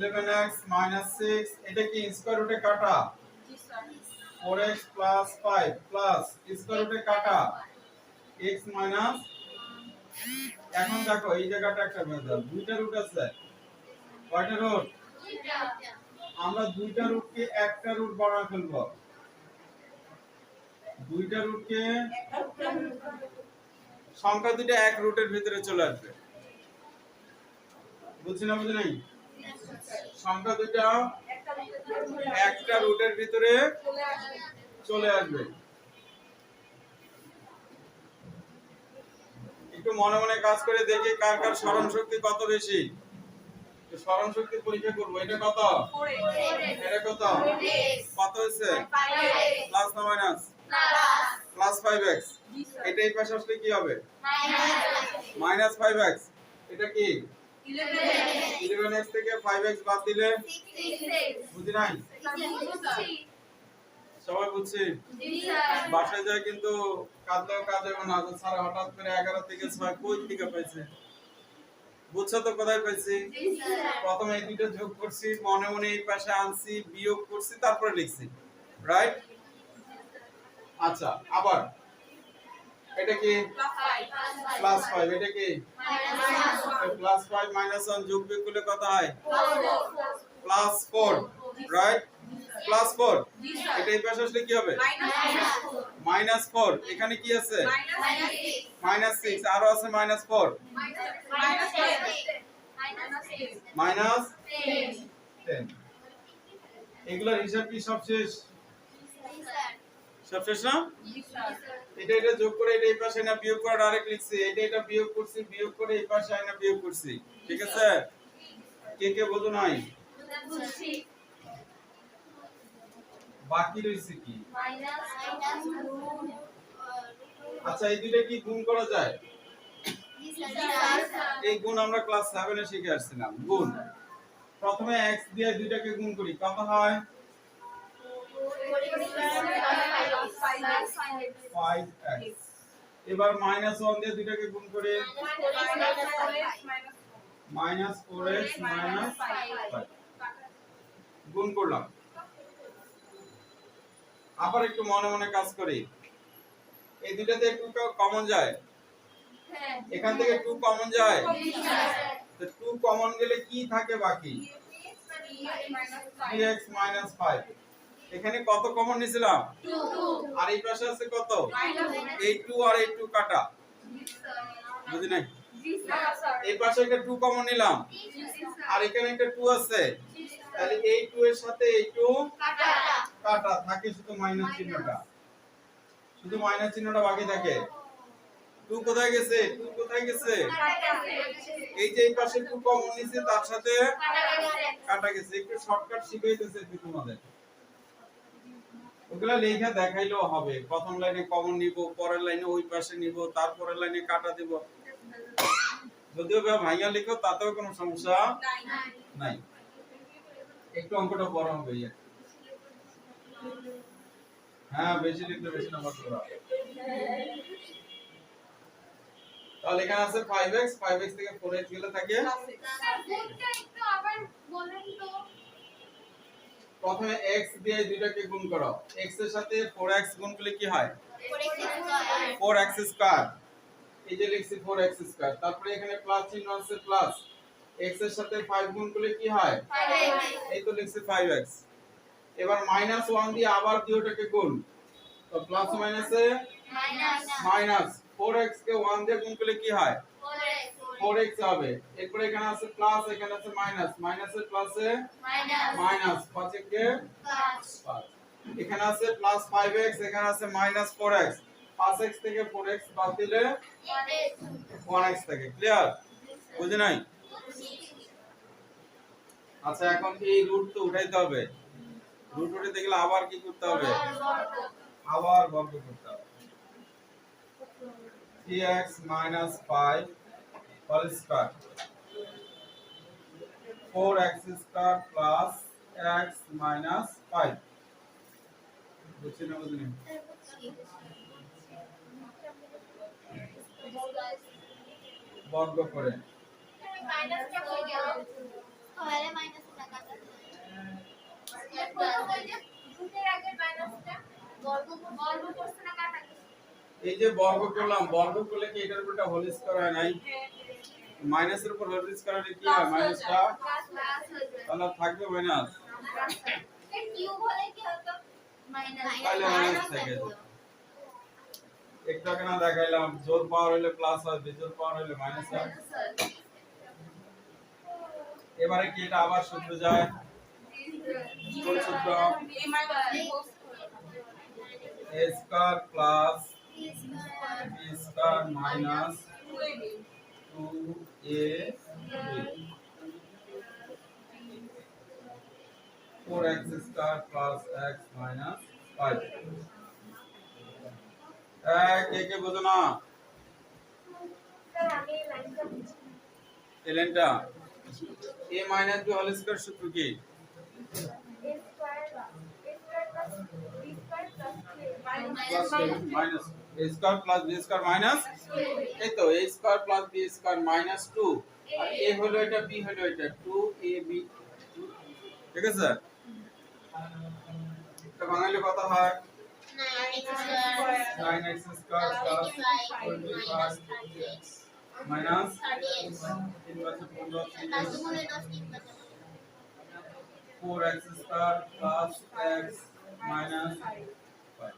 (11x minus 6) এটা কি স্কয়ার রুটে কাটা, জি sir. 4x plus 5 plus square রুটে কাটা x minus, এখন দেখো এই জায়গাটা একটা ভেজাল, দুইটা রুট আছে, কয়টা রুট? আমরা দুইটা রুটকে একটা রুট বানায় ফেলবো, দুইটা রুটকে সংখ্যা দুটো এক রুটের ভিতরে চলে আসবে, বুঝছি না বুঝি নাই? সংখ্যা দুটো একটা রুটের ভিতরে চলে আসবে। একটু মনে মনে কাজ করে দেখি কার কার স্মরণ শক্তি কত বেশি। স্মরণ শক্তি পরীক্ষা করব। এটা কত? এটা কত? কত হয়েছে? প্লাস না মাইনাস? Plus 5x। এটা এই পাশে আসলে কি হবে? Minus 5x। এটা কি? 11x থেকে 5x বাদ দিলে বুঝি নাই? সবাই বুঝছি? বাসায় যায় কিন্তু কাঁদলেও কাঁদে না, স্যার হঠাৎ করে 11 থেকে 6 কই থেকে পাইছে? বুঝছো তো কোথায় পাইছি? প্রথমে এই দুটো যোগ করছি, মনে মনে এই পাশে আনছি, বিয়োগ করছি, তারপরে লিখছি, রাইট? আচ্ছা, আবার এটা কি? প্লাস 5। এটা কি? প্লাস 5 মাইনাস 1 যোগ বিয়োগ করলে কত হয়? Plus 4, right? প্লাস 4। এটা এই পাশে আসলে কি হবে? মাইনাস 4। এখানে কি আছে? মাইনাস 6, আরো আছে মাইনাস 4, মাইনাস 10। এগুলোর হিসাব কি সব শেষ? সব শেষ না? এটা এটা যোগ করে এটা এই পাশে না বিয়োগ করে ডাইরেক্ট লিখছি, এটা এটা বিয়োগ করছি, বিয়োগ করে এই পাশে আইনা বিয়োগ করছি, ঠিক আছে? কে কে বোঝো নাই? বাকি রইছে কি? আচ্ছা, এই দুইটা কি গুণ করা যায়? এই গুণ আমরা ক্লাস 7 এ শিখে আসছিলাম। গুণ, প্রথমে x দিয়ে দুইটাকে গুণ করি, কত হয়? 5x। এবার মাইনাস 1 দিয়ে দুইটাকে গুণ করে মাইনাস 4x মাইনাস 5 গুণ করলাম। আবার একটু মনে মনে কাজ করি, এই দুইটাতে 2 কমন যায়, এখান থেকে 2 কমন যায়, তো 2 কমন গেলে কি থাকে বাকি? 3x minus 5। এখানে কত কমন নিছিলাম? 2। আর এই পাশে আছে কত? এই 2 আর এই 2 কাটা, বুঝি নাই? এই পাশে একটা 2 কমন নিলাম, আর এখানে একটা 2 আছে, তাহলে এই 2 এর সাথে এই 2 কাটা, থাকে শুধু মাইনাস চিহ্নটা, শুধু মাইনাস চিহ্নটা বাকি থাকে। 2 কোথায় গেছে? 2 কোথায় গেছে? এই যে এই পাশে 2 কমন নিছে, তার সাথে কাটা গেছে। একটু শর্টকাট শিখাইতেছে তোমাদের, ওগুলা লেখা দেখাইলেও হবে। প্রথম লাইনে কমন নিব, পরের লাইনে ওই পাশে নিব, তারপরের লাইনে কাটা দেব। যদিও ভাইয়া লিখো তাতেও কোনো সমস্যা নাই। একটু অঙ্কটা বড় হবে। হ্যাঁ, বেশি লিখলে বেশি নাম্বার পাবা। তাহলে এখানে আছে 5x 5x থেকে 4x গেলে থাকে স্যার গুণটা একটু আবার বলেন তো। প্রথমে x দিয়ে এই দুইটাকে গুণ করো x এর সাথে 4x গুণ করলে কি হয় 4x স্কয়ার এই যে লিখছি 4x স্কয়ার তারপরে এখানে প্লাস চিহ্ন আছে প্লাস x এর সাথে 5 গুণ করলে কি হয় 5x এই তো লিখছি 5x এবার -1 দিয়ে আবার দুইটাকে গুণ তো প্লাস মাইনাসে মাইনাস 4x কে 1 দিয়ে গুণ করলে কি হয় 4x হবে এরপর এখানে আছে প্লাস এখানে আছে মাইনাস মাইনাসে প্লাসে মাইনাস 5 কে 5 এখানে আছে প্লাস 5x এখানে আছে মাইনাস 4x 5x থেকে 4x বাদ দিলে 1x থাকে ক্লিয়ার বুঝি নাই আচ্ছা এখন এই রুট তো উঠাইতে হবে রুট উঠাইতে গেলে আবার কি করতে হবে আবার বর্গ করতে হবে 3x 5 whole square 4x square plus x minus 5 বুঝছি না বুঝিনি বর্গ করে মাইনাসটা কই গেল তাহলে মাইনাস টাকা রুটের আগে মাইনাসটা বর্গ করছে না কাটা এই যে বর্গ করলাম বর্গ করলে কি এটার উপরটা হোল স্কয়ার হয় নাই মাইনাসের উপর হোল স্কয়ার হলে কি হয় মাইনাসটা প্লাস হয়ে যায় তাহলে থাকবে মাইনাস এর কিউব হলে কি হতো মাইনাস তাহলে মাইনাস থেকে একটু আগে না দেখাইলাম জোর পাওয়ার হলে প্লাস হয় বিজোড় পাওয়ার হলে মাইনাস হয় এবারে কি এটা আবার সূত্র যায় কোন সূত্র a square plus b square minus 2ab 4x square plus x minus 5 কে বোঝো না স্যার আমি এই লাইনটা বুঝি এলেনটা a minus b whole square সূত্র কি a square plus b square plus minus a square plus b square minus এই তো a square plus b square minus 2 আর a হলো এটা b হলো এটা 2ab ঠিক আছে এটা বাঙালি কথা হয় 9x স্কয়ার প্লাস 25 মাইনাস 3 বছর 15 4x square plus x minus 5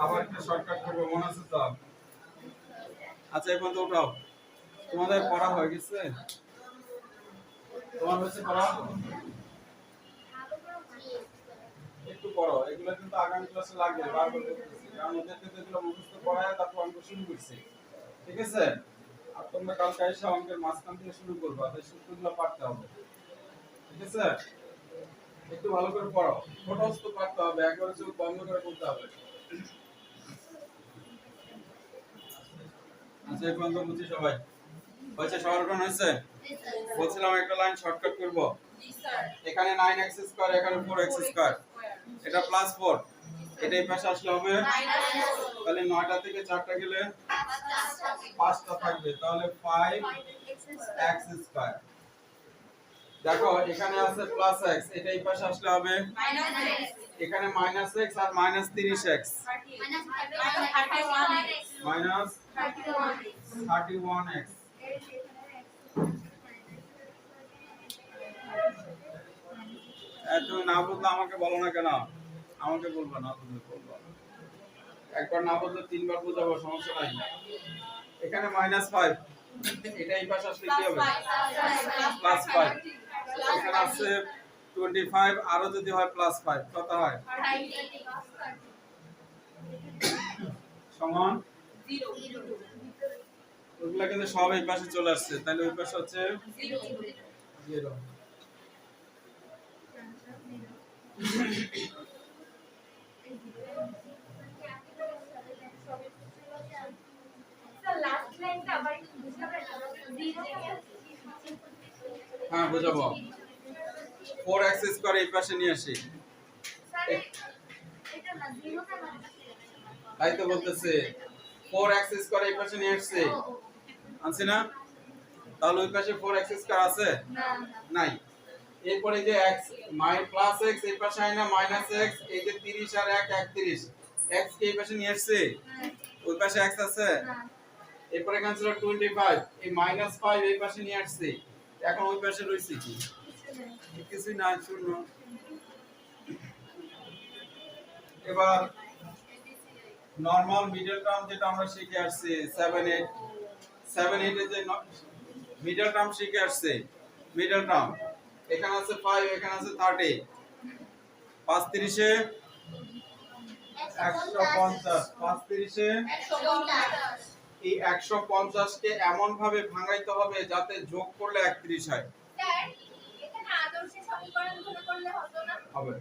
আবার একটা শর্টকাট করব মনে আছে তো আচ্ছা এখন তো উঠাও তোমাদের পড়া হয়ে গেছে তোমার হচ্ছে পড়া একটু পড়ো এগুলো কিন্তু আগামী ক্লাসে লাগবে বারবার বলতেছি কারণ ওদেরকে তো এগুলো মুখস্থ পড়ায় তারপর অঙ্ক শুরু করছি ঠিক আছে আর তোমরা কালকে এসে অঙ্কের মাঝখান থেকে শুরু করবা তাই সূত্রগুলো পাঠতে হবে ঠিক আছে একটু ভালো করে পড়ো ফটোস তো পাঠতে হবে একবারে চোখ বন্ধ করে পড়তে হবে আচ্ছা এখন তো বুঝি সবাই হয়েছে সবার কোন হয়েছে বলছিলাম একটা লাইন শর্টকাট করব এখানে 9x স্কয়ার এখানে 4x স্কয়ার এটা প্লাস 4 এটা এই পাশে আসলে হবে তাহলে 9টা থেকে 4টা গেলে 5টা থাকবে তাহলে 5x স্কয়ার দেখো এখানে আছে প্লাস x এটা এই পাশে আসলে হবে এখানে মাইনাস x আর মাইনাস 30x মাইনাস 31x তুমি না বুঝলে আমাকে বলো না কেন আমাকে বলবা না বুঝলে বলবা একবার না বুঝলে তিনবার বুঝাবো সমস্যা নাই এখানে -5 এটা এই পাশে আসলে কি হবে +5 এখানে আছে 25 আরো যদি হয় +5 কত হয় সমান 0 ওগুলা কিন্তু সব এই পাশে চলে আসছে তাহলে ওই পাশে হচ্ছে 0 লাস্ট লাইনটা আবার একটু বুঝাবেন হ্যাঁ বুঝাবো 4x স্কয়ার এই পাশে নিয়ে আসি স্যার এটা না 0 টা মানে তাই তো বলতেছে 4x স্কয়ার এই পাশে নিয়ে আসছে আনছি না তাহলে ওই পাশে 4x স্কয়ার আছে নাই এরপরে যে x প্লাস x এই পাশে আয় না মাইনাস x এই যে 30 আর 1 31 x কে এই পাশে নিয়ে আসছে ওই পাশে x আছে এরপরে এখানে ছিল 25 এই মাইনাস 5 এই পাশে নিয়ে আসছে এখন ওই পাশে রইছে কি কিছুই না শূন্য এবার নরমাল মিডল টার্ম যেটা আমরা শিখে আসছি 7 8 এর যে মিডল টার্ম শিখে আসছে মিডল টার্ম এখানে আছে 5 এখানে আছে 30 5 30 এ 150 5 30 এ 150 এই 150 কে এমন ভাবে ভাঙাইতে হবে যাতে যোগ করলে 31 হয় স্যার এখানে আদর্শ সমীকরণ ধরে করলে হতো না হবে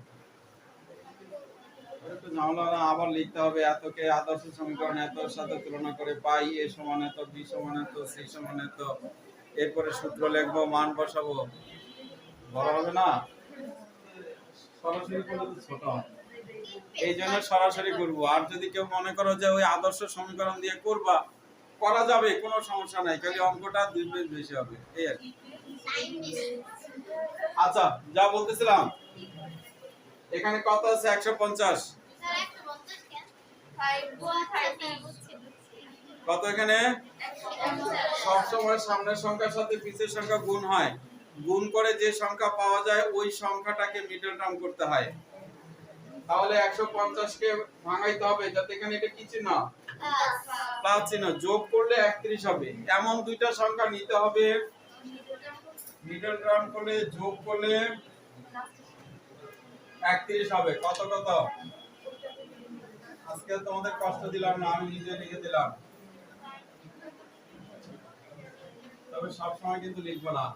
একটু ঝামেলা না আবার লিখতে হবে এতকে আদর্শ সমীকরণ এতর সাথে তুলনা করে পাই a সমান এত b সমান এত c সমান এত এরপরে সূত্র লিখবো মান বসাবো বড় হবে না সরাসরি করলে তো ছোট হয় এই জন্য সরাসরি করব আর যদি কেউ মনে করো যে ওই আদর্শ সমীকরণ দিয়ে করবা করা যাবে কোনো সমস্যা নাই খালি অঙ্কটা 2 পেজ বেশি হবে এই আর কি। টাইম বেশি আচ্ছা যা বলতেছিলাম এখানে কত আছে 150 স্যার 150 কেন 5 বুঝছি কত এখানে সব সময় সামনের সংখ্যার সাথে পিছের সংখ্যা গুণ হয় গুণ করে যে সংখ্যা পাওয়া যায় ওই সংখ্যাটাকে মিডল টার্ম করতে হয় তাহলে 150 কে ভাঙাইতে হবে যাতে এখানে এটা কি চিহ্ন প্লাস চিহ্ন যোগ করলে 31 হবে এমন দুইটা সংখ্যা নিতে হবে মিডল টার্ম করলে যোগ করলে 31 হবে কত কত আজকে তোমাদের কষ্ট দিলাম না আমি নিজে লিখে দিলাম তবে সব সময় কিন্তু লিখবো না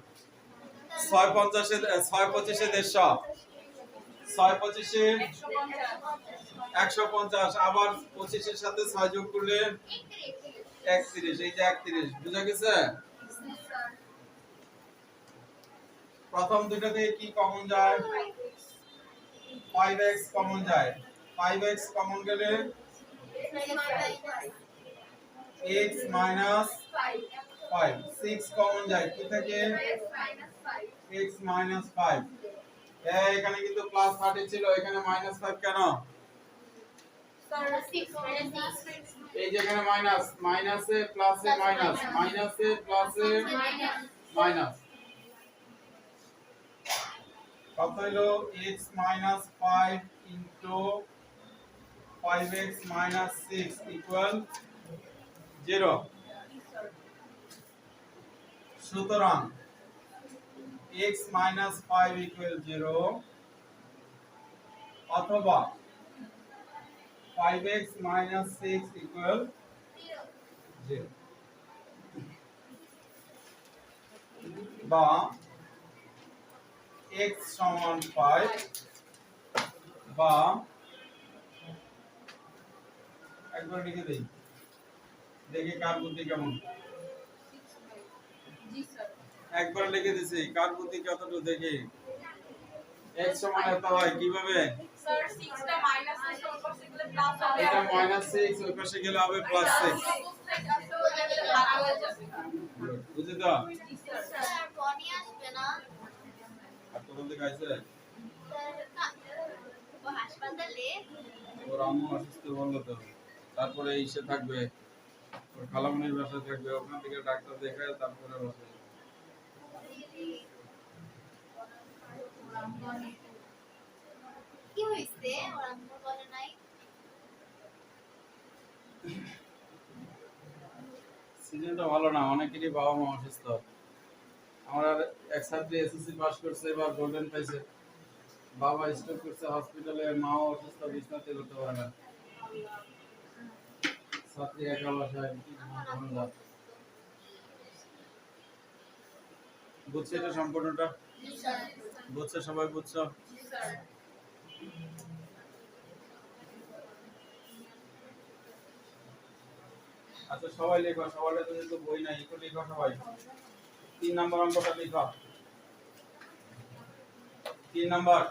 650 এ 625 এ 150 625 এ 150 আবার 25 এর সাথে 6 যোগ করলে 31 এই যে 31 বুঝা গেছে প্রথম দুটো থেকে কি কমন যায় 5x কমন যায় 5x কমন গেলে x minus 5 6 কমন যায় কি থাকে x minus 5 এখানে কিন্তু প্লাস 30 ছিল এখানে মাইনাস 5 কেন এই যে এখানে মাইনাস মাইনাসে প্লাসে মাইনাস মাইনাসে প্লাসে মাইনাস কত হলো x minus 5 into 5x minus 6 equal 0 সুতরাং x minus 5 equal 0 অথবা 5x minus 6 equal 0 বা x সমান 5 বা একবার লিখে দেই দেখি কার বুদ্ধি কেমন জি স্যার একবার লিখে দিছি কার বুদ্ধি কতটুকু দেখি x সমান এত হয় কিভাবে স্যার 6 টা মাইনাস এর পাশে গেলে প্লাস হবে এটা -6 ওই পাশে গেলে হবে +6 বুঝলি তো স্যার বনি আসবে না আর কোন দিকে আইছে স্যার ও হাসপাতালে ওর আম্মু অসুস্থ বললো তো তারপরে ইসে থাকবে ওর খালামনির বাসায় থাকবে ওখান থেকে ডাক্তার দেখায় তারপরে বসে কি হইছে ওর আম্মু বলে নাই সিজনটা ভালো না অনেকেরই বাবা মা অসুস্থ আমার আর এক ছাত্রী এসএসসি পাস করছে এবার গোল্ডেন পাইছে বাবা স্ট্রোক করছে হসপিটালে মাও অসুস্থ বিছানাতে করতে পারে না ছাত্রী একা বাসায় কি ঝামেলা বুঝছে এটা সম্পূর্ণটা বুঝছে সবাই বুঝছো আচ্ছা সবাই লেখো সবার কাছে তো বই নাই একটু লেখো সবাই 3 নাম্বার অঙ্কটা লেখো 3 number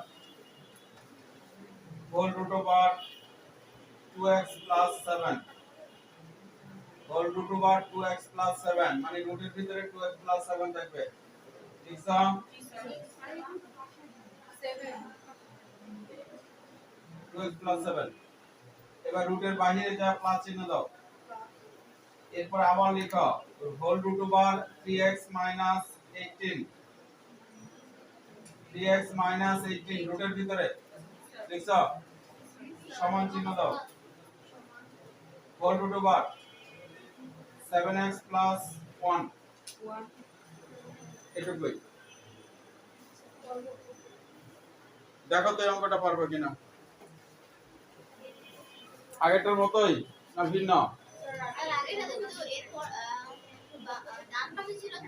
whole root over 2x plus 7 whole root over 2x plus 7 মানে রুটের ভিতরে 2x প্লাস 7 থাকবে ঠিক আছে 2x প্লাস 7 এবার রুটের বাইরে যা প্লাস চিহ্ন দাও এরপর আবার লিখো whole root over 3x minus 18 3x minus 18 রুটের ভিতরে লিখছো সমান চিহ্ন দাও whole root over 7x plus 1 এটুকুই দেখো তো এই অঙ্কটা পারবে কিনা আগেরটার মতোই না ভিন্ন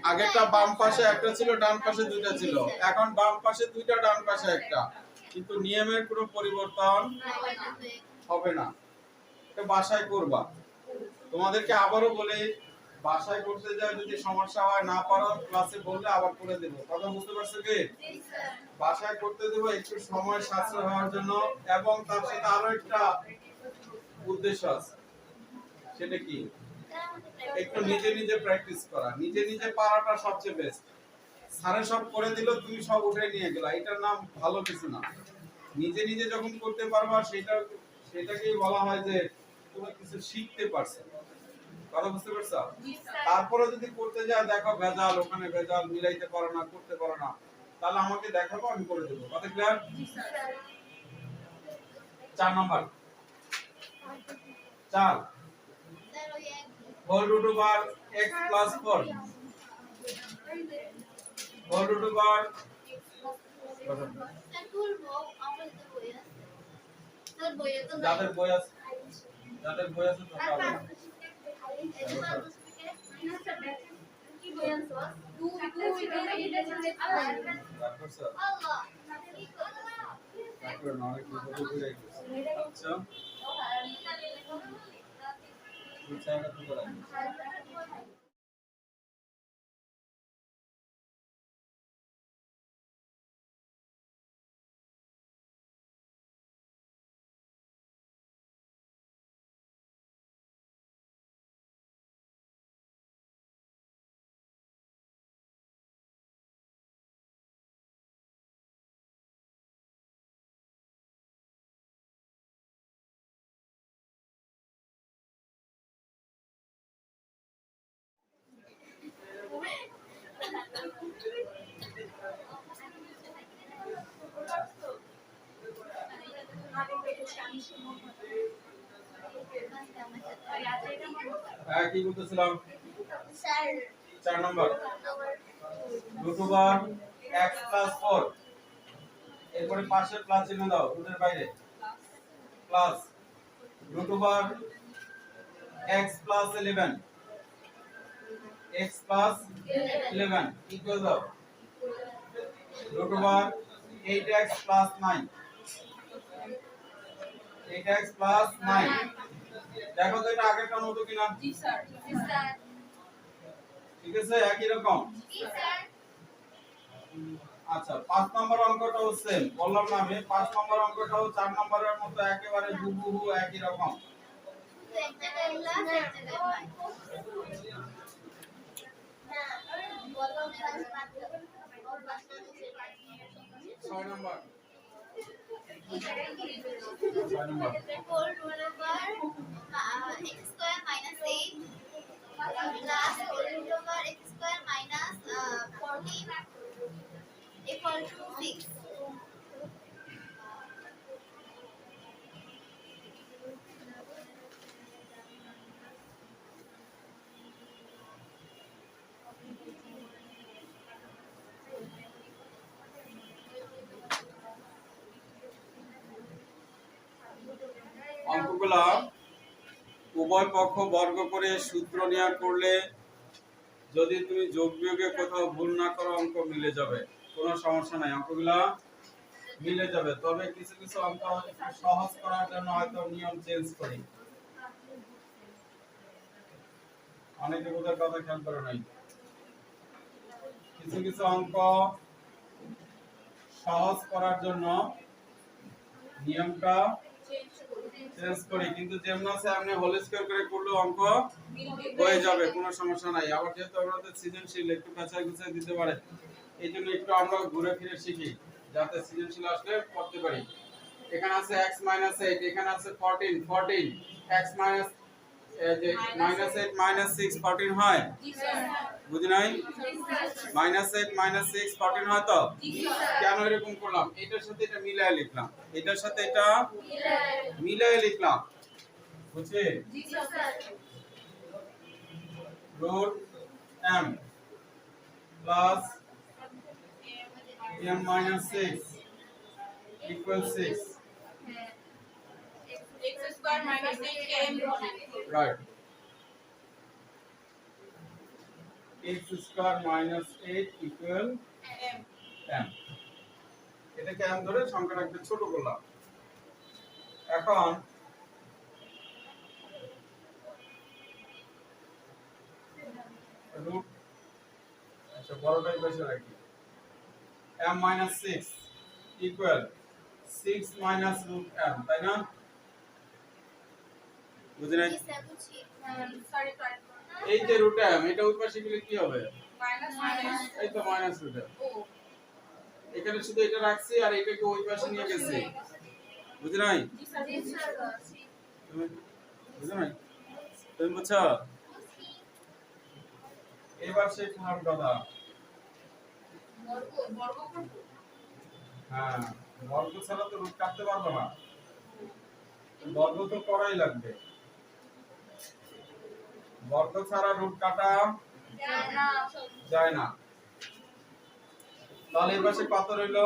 আগেরটা বাম পাশে একটা ছিল ডান পাশে দুইটা ছিল এখন বাম পাশে দুইটা ডান পাশে একটা কিন্তু নিয়মের কোনো পরিবর্তন হবে না এটা বাসায় করবা তোমাদেরকে আবারও বলে বাসায় করতে যায় যদি সমস্যা হয় না পারো ক্লাসে বললে আবার করে দেব কথা বুঝতে পারছো কি বাসায় করতে দেব একটু সময় সাশ্রয় হওয়ার জন্য এবং তার সাথে আরো একটা উদ্দেশ্য আছে সেটা কি একটু নিজে নিজে প্র্যাকটিস করা নিজে নিজে পারাটা সবচেয়ে বেস্ট স্যারে সব করে দিল তুমি সব উঠে নিয়ে গেলা এটার নাম ভালো কিছু না নিজে নিজে যখন করতে পারবা সেটাকেই বলা হয় যে তুমি কিছু শিখতে পারছো কথা বুঝতে পারছো তারপরে যদি করতে যাও দেখো ভেজাল ওখানে ভেজাল মিলাইতে পারো না করতে পারো না তাহলে আমাকে দেখাবো আমি করে দেবো কথা clear 4 number 4 whole root over x plus 4 whole root over যাদের বই আছে তো পাবে হ্যাঁ কি বলতেছিলাম sir 4 number root over x plus 4 এরপরে পাশে প্লাস চিহ্ন দাও রুটের বাইরে plus root over x plus 11 x plus 11 equal দাও root over 8x plus 9 8x plus 9 দেখো তো এটা আগেরটার মতো কিনা জি স্যার ঠিক আছে একই রকম আচ্ছা 5 নম্বর অঙ্কটাও সেম বললাম না আমি 5 নম্বর অঙ্কটাও 4 নম্বরের মতো একেবারে হুবহু একই রকম এক জায়গায় প্লাস এক জায়গায় minus 6 number 4 number whole root over x square minus 8 plus whole root over x square minus 14 equal to 6. অঙ্কগুলা উভয় পক্ষ বর্গ করে সূত্র নির্ণয় করলে যদি তুমি যোগ বিয়োগে কোথাও ভুল না করো অঙ্ক মিলে যাবে কোনো সমস্যা নাই অঙ্কগুলা মিলে যাবে তবে কিছু কিছু অঙ্ক একটু সহজ করার জন্য হয়তো নিয়ম চেঞ্জ করি অনেকে বোধহয় কথা খেয়াল করে নাই কিছু কিছু অঙ্ক সহজ করার জন্য নিয়মটা চেঞ্জ করি, কিন্তু যেমন আছে আপনি হোল স্কয়ার করে করলে অঙ্ক হয়ে যাবে, কোনো সমস্যা নাই। আবার যেহেতু আমাদের সৃজনশীল একটু কাঁচা গুছাই দিতে পারে, এই জন্য একটু আমরা ঘুরে ফিরে শিখি যাতে সৃজনশীল আসলে করতে পারি। এখানে আছে x - 8, এখানে আছে 14 x মাইনাস যে -8 - 6 14 হয়, বুঝি নাই? -8 - 6 14 হয় তো? কেন এরকম করলাম? এটার সাথে এটা মিলায় লিখলাম, এটার সাথে এটা মিলায় লিখলাম, বুঝছি? Root m plus m minus 6 equals 6. x square minus 8m Right. x square minus 8 equal m. এটাকে m ধরে সংখ্যাটা একটু ছোট করলাম। এখন রুট, আচ্ছা বড়টাই বেশি রাখি, m minus 6 equal 6 minus root m, তাই না? বুঝলেন? sorry এই যে রুট m, এটা ওই পাশে গেলে কি হবে? minus এই তো মাইনাস রুট m। ও এখানে শুধু এটা রাখছি আর এটাকে ওই পাশে নিয়ে গেছি, বুঝলেন? নাই তুমি বুঝলেন? নাই তুমি বুঝছো? এবার সেই প্রথম কথা, বর্গ করব হ্যাঁ বর্গ ছাড়া তো রুট কাটতে পারবো না, বর্গ তো করাই লাগবে, বর্গ ছাড়া রুট কাটা যায় না। তাহলে এই পাশে কত রইলো?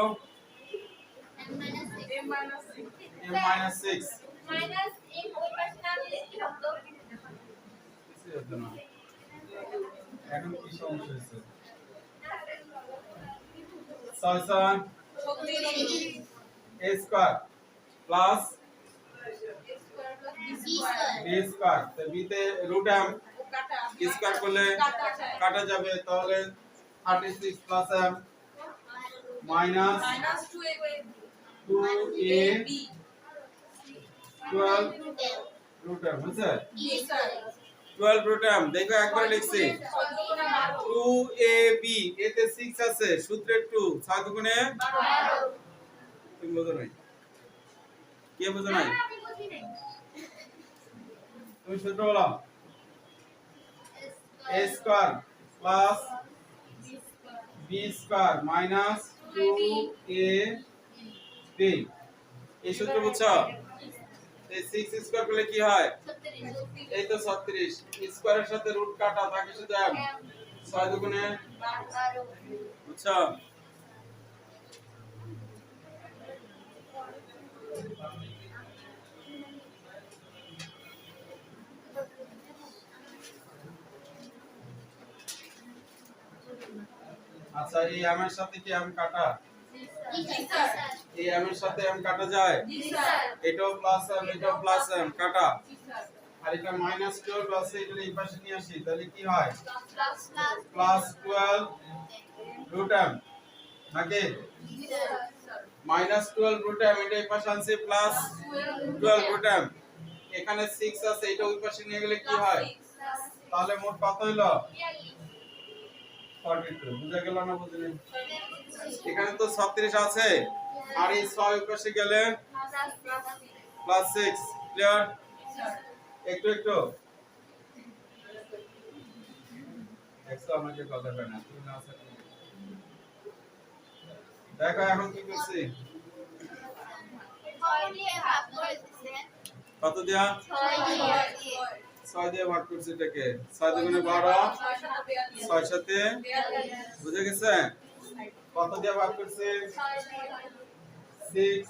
m minus 6 m minus 6 minus এই ওই পাশে না নিলে কি হতো? কিছু হতো না। এখন কি সমস্যা হয়েছে? 6 a square plus b square, তো b তে রুট m স্কয়ার করলে কাটা যাবে, তাহলে 36 plus m minus minus 2ab 2a 12 root m, বুঝছেন? b sir 12 রুট m, দেখো একবার লিখছি 2ab, এতে 6 আছে, সূত্রে 2 6 দুগুণে 12। তুমি বুঝো নাই? কে বুঝো নাই? আমি বুঝি নাই। তুমি সূত্র বলো, a square plus b square minus 2ab, এই সূত্র বুঝছো? এই 6 স্কয়ার করলে কি হয়? এই তো 36, স্কয়ারের সাথে রুট কাটা থাকে শুধু m, 6 দুগুণে 12 বুঝছো? আচ্ছা এই m এর সাথে কি m কাটা? এই m এর সাথে m কাটা যায়? এটাও প্লাস m, এটাও প্লাস m, কাটা। আর এটা মাইনাস 12 আছে, এটা এই পাশে নিয়ে আসি, তাহলে কি হয়? প্লাস 12 রুট m, নাকি মাইনাস 12 রুট m, এটা এই পাশে আনছি প্লাস 12 রুট m, এখানে 6 আছে, এটা ওই পাশে নিয়ে গেলে কি হয়? তাহলে মোট কত হলো? 42। বুঝা গেল না? বুঝলেন? এখানে তো 36 আছে, আর এই 6 ওই পাশে গেলে প্লাস 6, ক্লিয়ার? একটু একটু দেখো আমাকে কথা কয় না, তুমি না আছে। দেখো এখন কি করছি, কত দিয়া? 6 দিয়ে ভাগ করছি এটাকে, 6 দুগুণে 12, 6 সাথে, বুঝে গেছে? কত দিয়ে ভাগ করছি? 6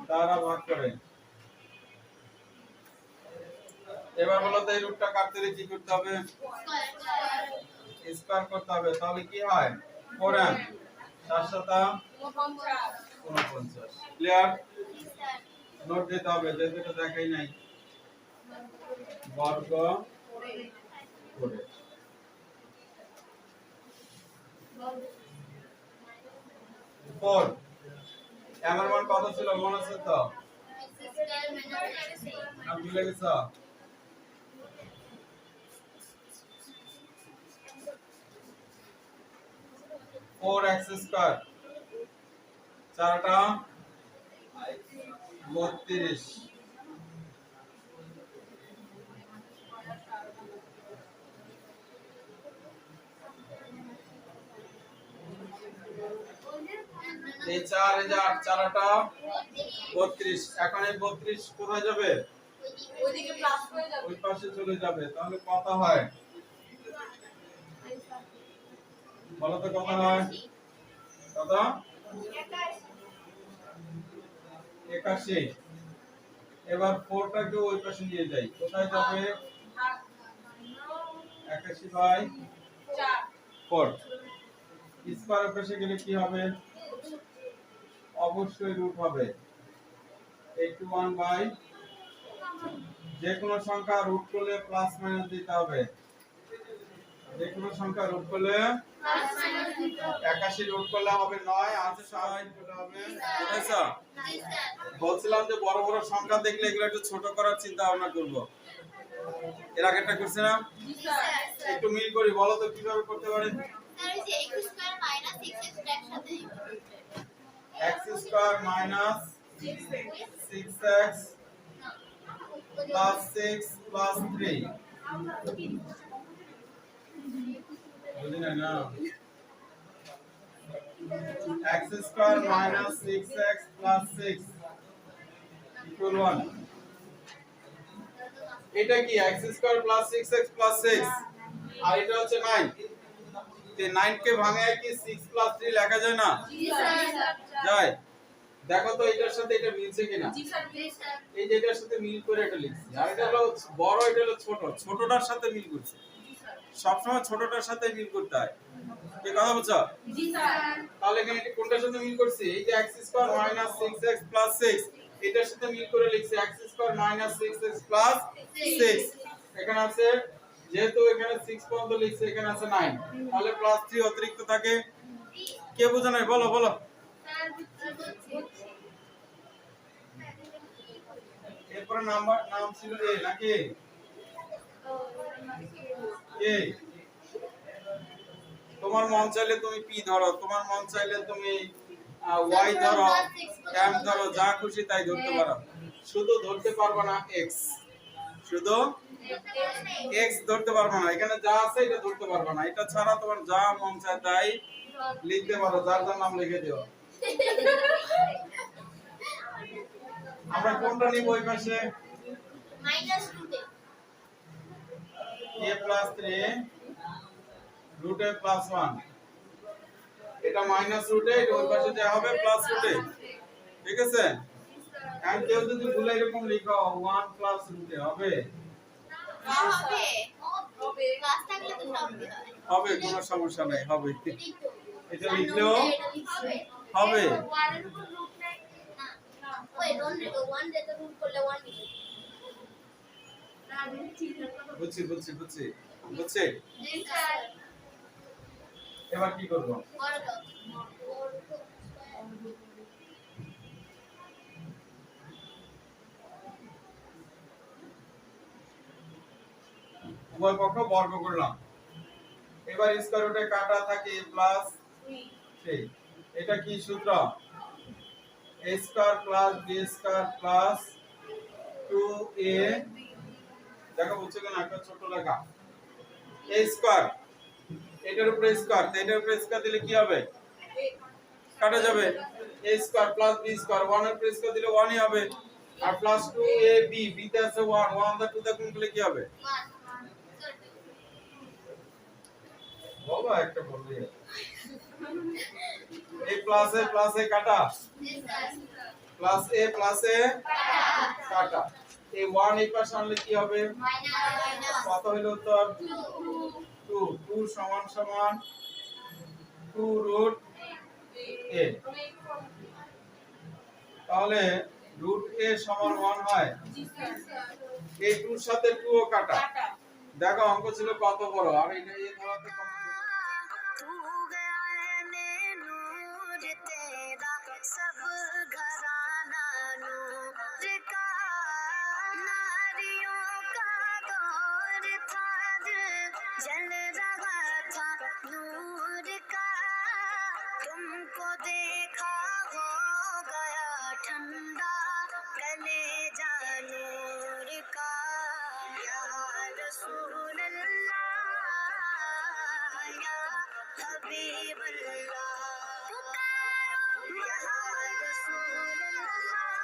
দ্বারা ভাগ করে। এবার বলো তো এই রুটটা কাটতে হলে কি করতে হবে? স্কয়ার করতে হবে, তাহলে কি হয়? 4m 4 সাতা 49, ক্লিয়ার? নোট দিতে হবে, যেহেতু এটা দেখাই নাই, বর্গ করে। ফোর, এর মান কত ছিল মনে আছে তো? আমি ভুলে গেছ। 4x স্কয়ার 4টা 32 এই 4 এই যে 8 4টা 32 এখন এই 32 কোথায় যাবে ওইদিকে প্লাস হয়ে যাবে ওই পাশে চলে যাবে তাহলে কত হয় বলো তো কত হয় কত 81 এবার 4টাকে ওই পাশে নিয়ে যাই কোথায় যাবে 81 বাই 4 স্কয়ার পাশে গেলে কি হবে অবশ্যই রুট হবে 81 বাই যে কোনো সংখ্যা রুট করলে প্লাস মাইনাস দিতে হবে যে কোনো সংখ্যা রুট করলে প্লাস মাইনাস দিতে হবে 81 রুট করলে হবে 9 আছে সবাই করতে হবে বুঝছো বলছিলাম যে বড় বড় সংখ্যা দেখলে এগুলো একটু ছোট করার চিন্তা ভাবনা করব এর আগেরটা করছি না জি স্যার একটু মিল করি বলো তো কিভাবে করতে পারি স্যার এই যে x স্কয়ার মাইনাস 6x একসাথে x square minus 6x plus 6 plus 3 বুঝলেন না x square minus 6x plus 6 equal 1 এটা কি x square plus 6x plus 6 আর এটা হচ্ছে 9 তে 9 কে ভাঙায় কি 6 plus 3 লেখা যায় না জি স্যার যায় দেখো তো এটার সাথে এটা মিলছে কিনা জি স্যার এই যে এটার সাথে মিল করে এটা লিখছি আর এটা হলো বড় এটা হলো ছোট ছোটটার সাথে মিল করছে সবসময় ছোটটার সাথে মিল করতে হয় কি কথা বলছো জি স্যার তাহলে এখানে এটা কোনটার সাথে মিল করছে এই যে x square minus 6x plus 6 এটার সাথে মিল করে লিখছি x square minus 6x plus 6 এখানে আছে যেহেতু এখানে 6 পর্যন্ত লিখছি এখানে আছে 9 তাহলে প্লাস 3 অতিরিক্ত থাকে কে বোঝা নাই বলো বলো এরপরে নাম ছিল এ নাকি এ তোমার মন চাইলে তুমি পি ধরো তোমার মন চাইলে তুমি ওয়াই ধরো এম ধরো যা খুশি তাই ধরতে পারো শুধু ধরতে পারবে না এক্স শুধু এক্স ধরতে পারবে না এখানে যা আছে এটা ধরতে পারবে না এটা ছাড়া তোমার যা মন চায় তাই লিখতে পারো যার যার নাম লিখে দিও আমরা কোনটা নিব ওই পাশে minus 2 a plus 3 root a plus 1 এটা মাইনাস রুটে এটা ওই পাশে যা হবে প্লাস রুটে ঠিক আছে আর কেউ যদি ভুলে এরকম লিখো 1 প্লাস রুটে হবে হবে হবে ক্লাস থাকলে তো সব হয় হবে কোনো সমস্যা নাই হবে এটা লিখলেও হবে হবে 1 এর উপর রুট নাই না ওই 1 রে তো রুট করলে 1 দিবে বুঝছি বুঝছি জি স্যার এবার কি করব বর্গ উভয় পক্ষ বর্গ করলাম এবার স্কয়ার রুটে কাটা থাকে প্লাস 3 এটা কি সূত্র a square plus b square plus 2a দেখো বুঝছো কেন একটা ছোট লেখা a স্কয়ার এটার উপরে স্কয়ার এটার উপরে স্কয়ার দিলে কি হবে কাটা যাবে a square plus b square 1 এর উপরে স্কয়ার দিলে 1 ই হবে আর প্লাস 2ab b তে আছে 1 1 দা 2 দা গুণ করলে কি হবে 1 বলো একটা বলবি a প্লাস এ কাটা জি স্যার প্লাস এ কাটা এই 1 এই পাশে আনলে কি হবে মাইনাস কত হলো উত্তর 2 2 সমান সমান 2 রুট a তাহলে রুট a সমান 1 হয় জি স্যার এই 2 এর সাথে 2 ও কাটা কাটা দেখো অঙ্ক ছিল কত বড় আর এটা এই ধরাতে কত तू गया है नूर तेरा सब घराना नूर का जल रहा था नूर का, तुमको देखा हो गया ठंडा कलेजा नूर का। या रसूल अल्लाह, या हबीब अल्लाह, पुकारो या रसूल अल्लाह,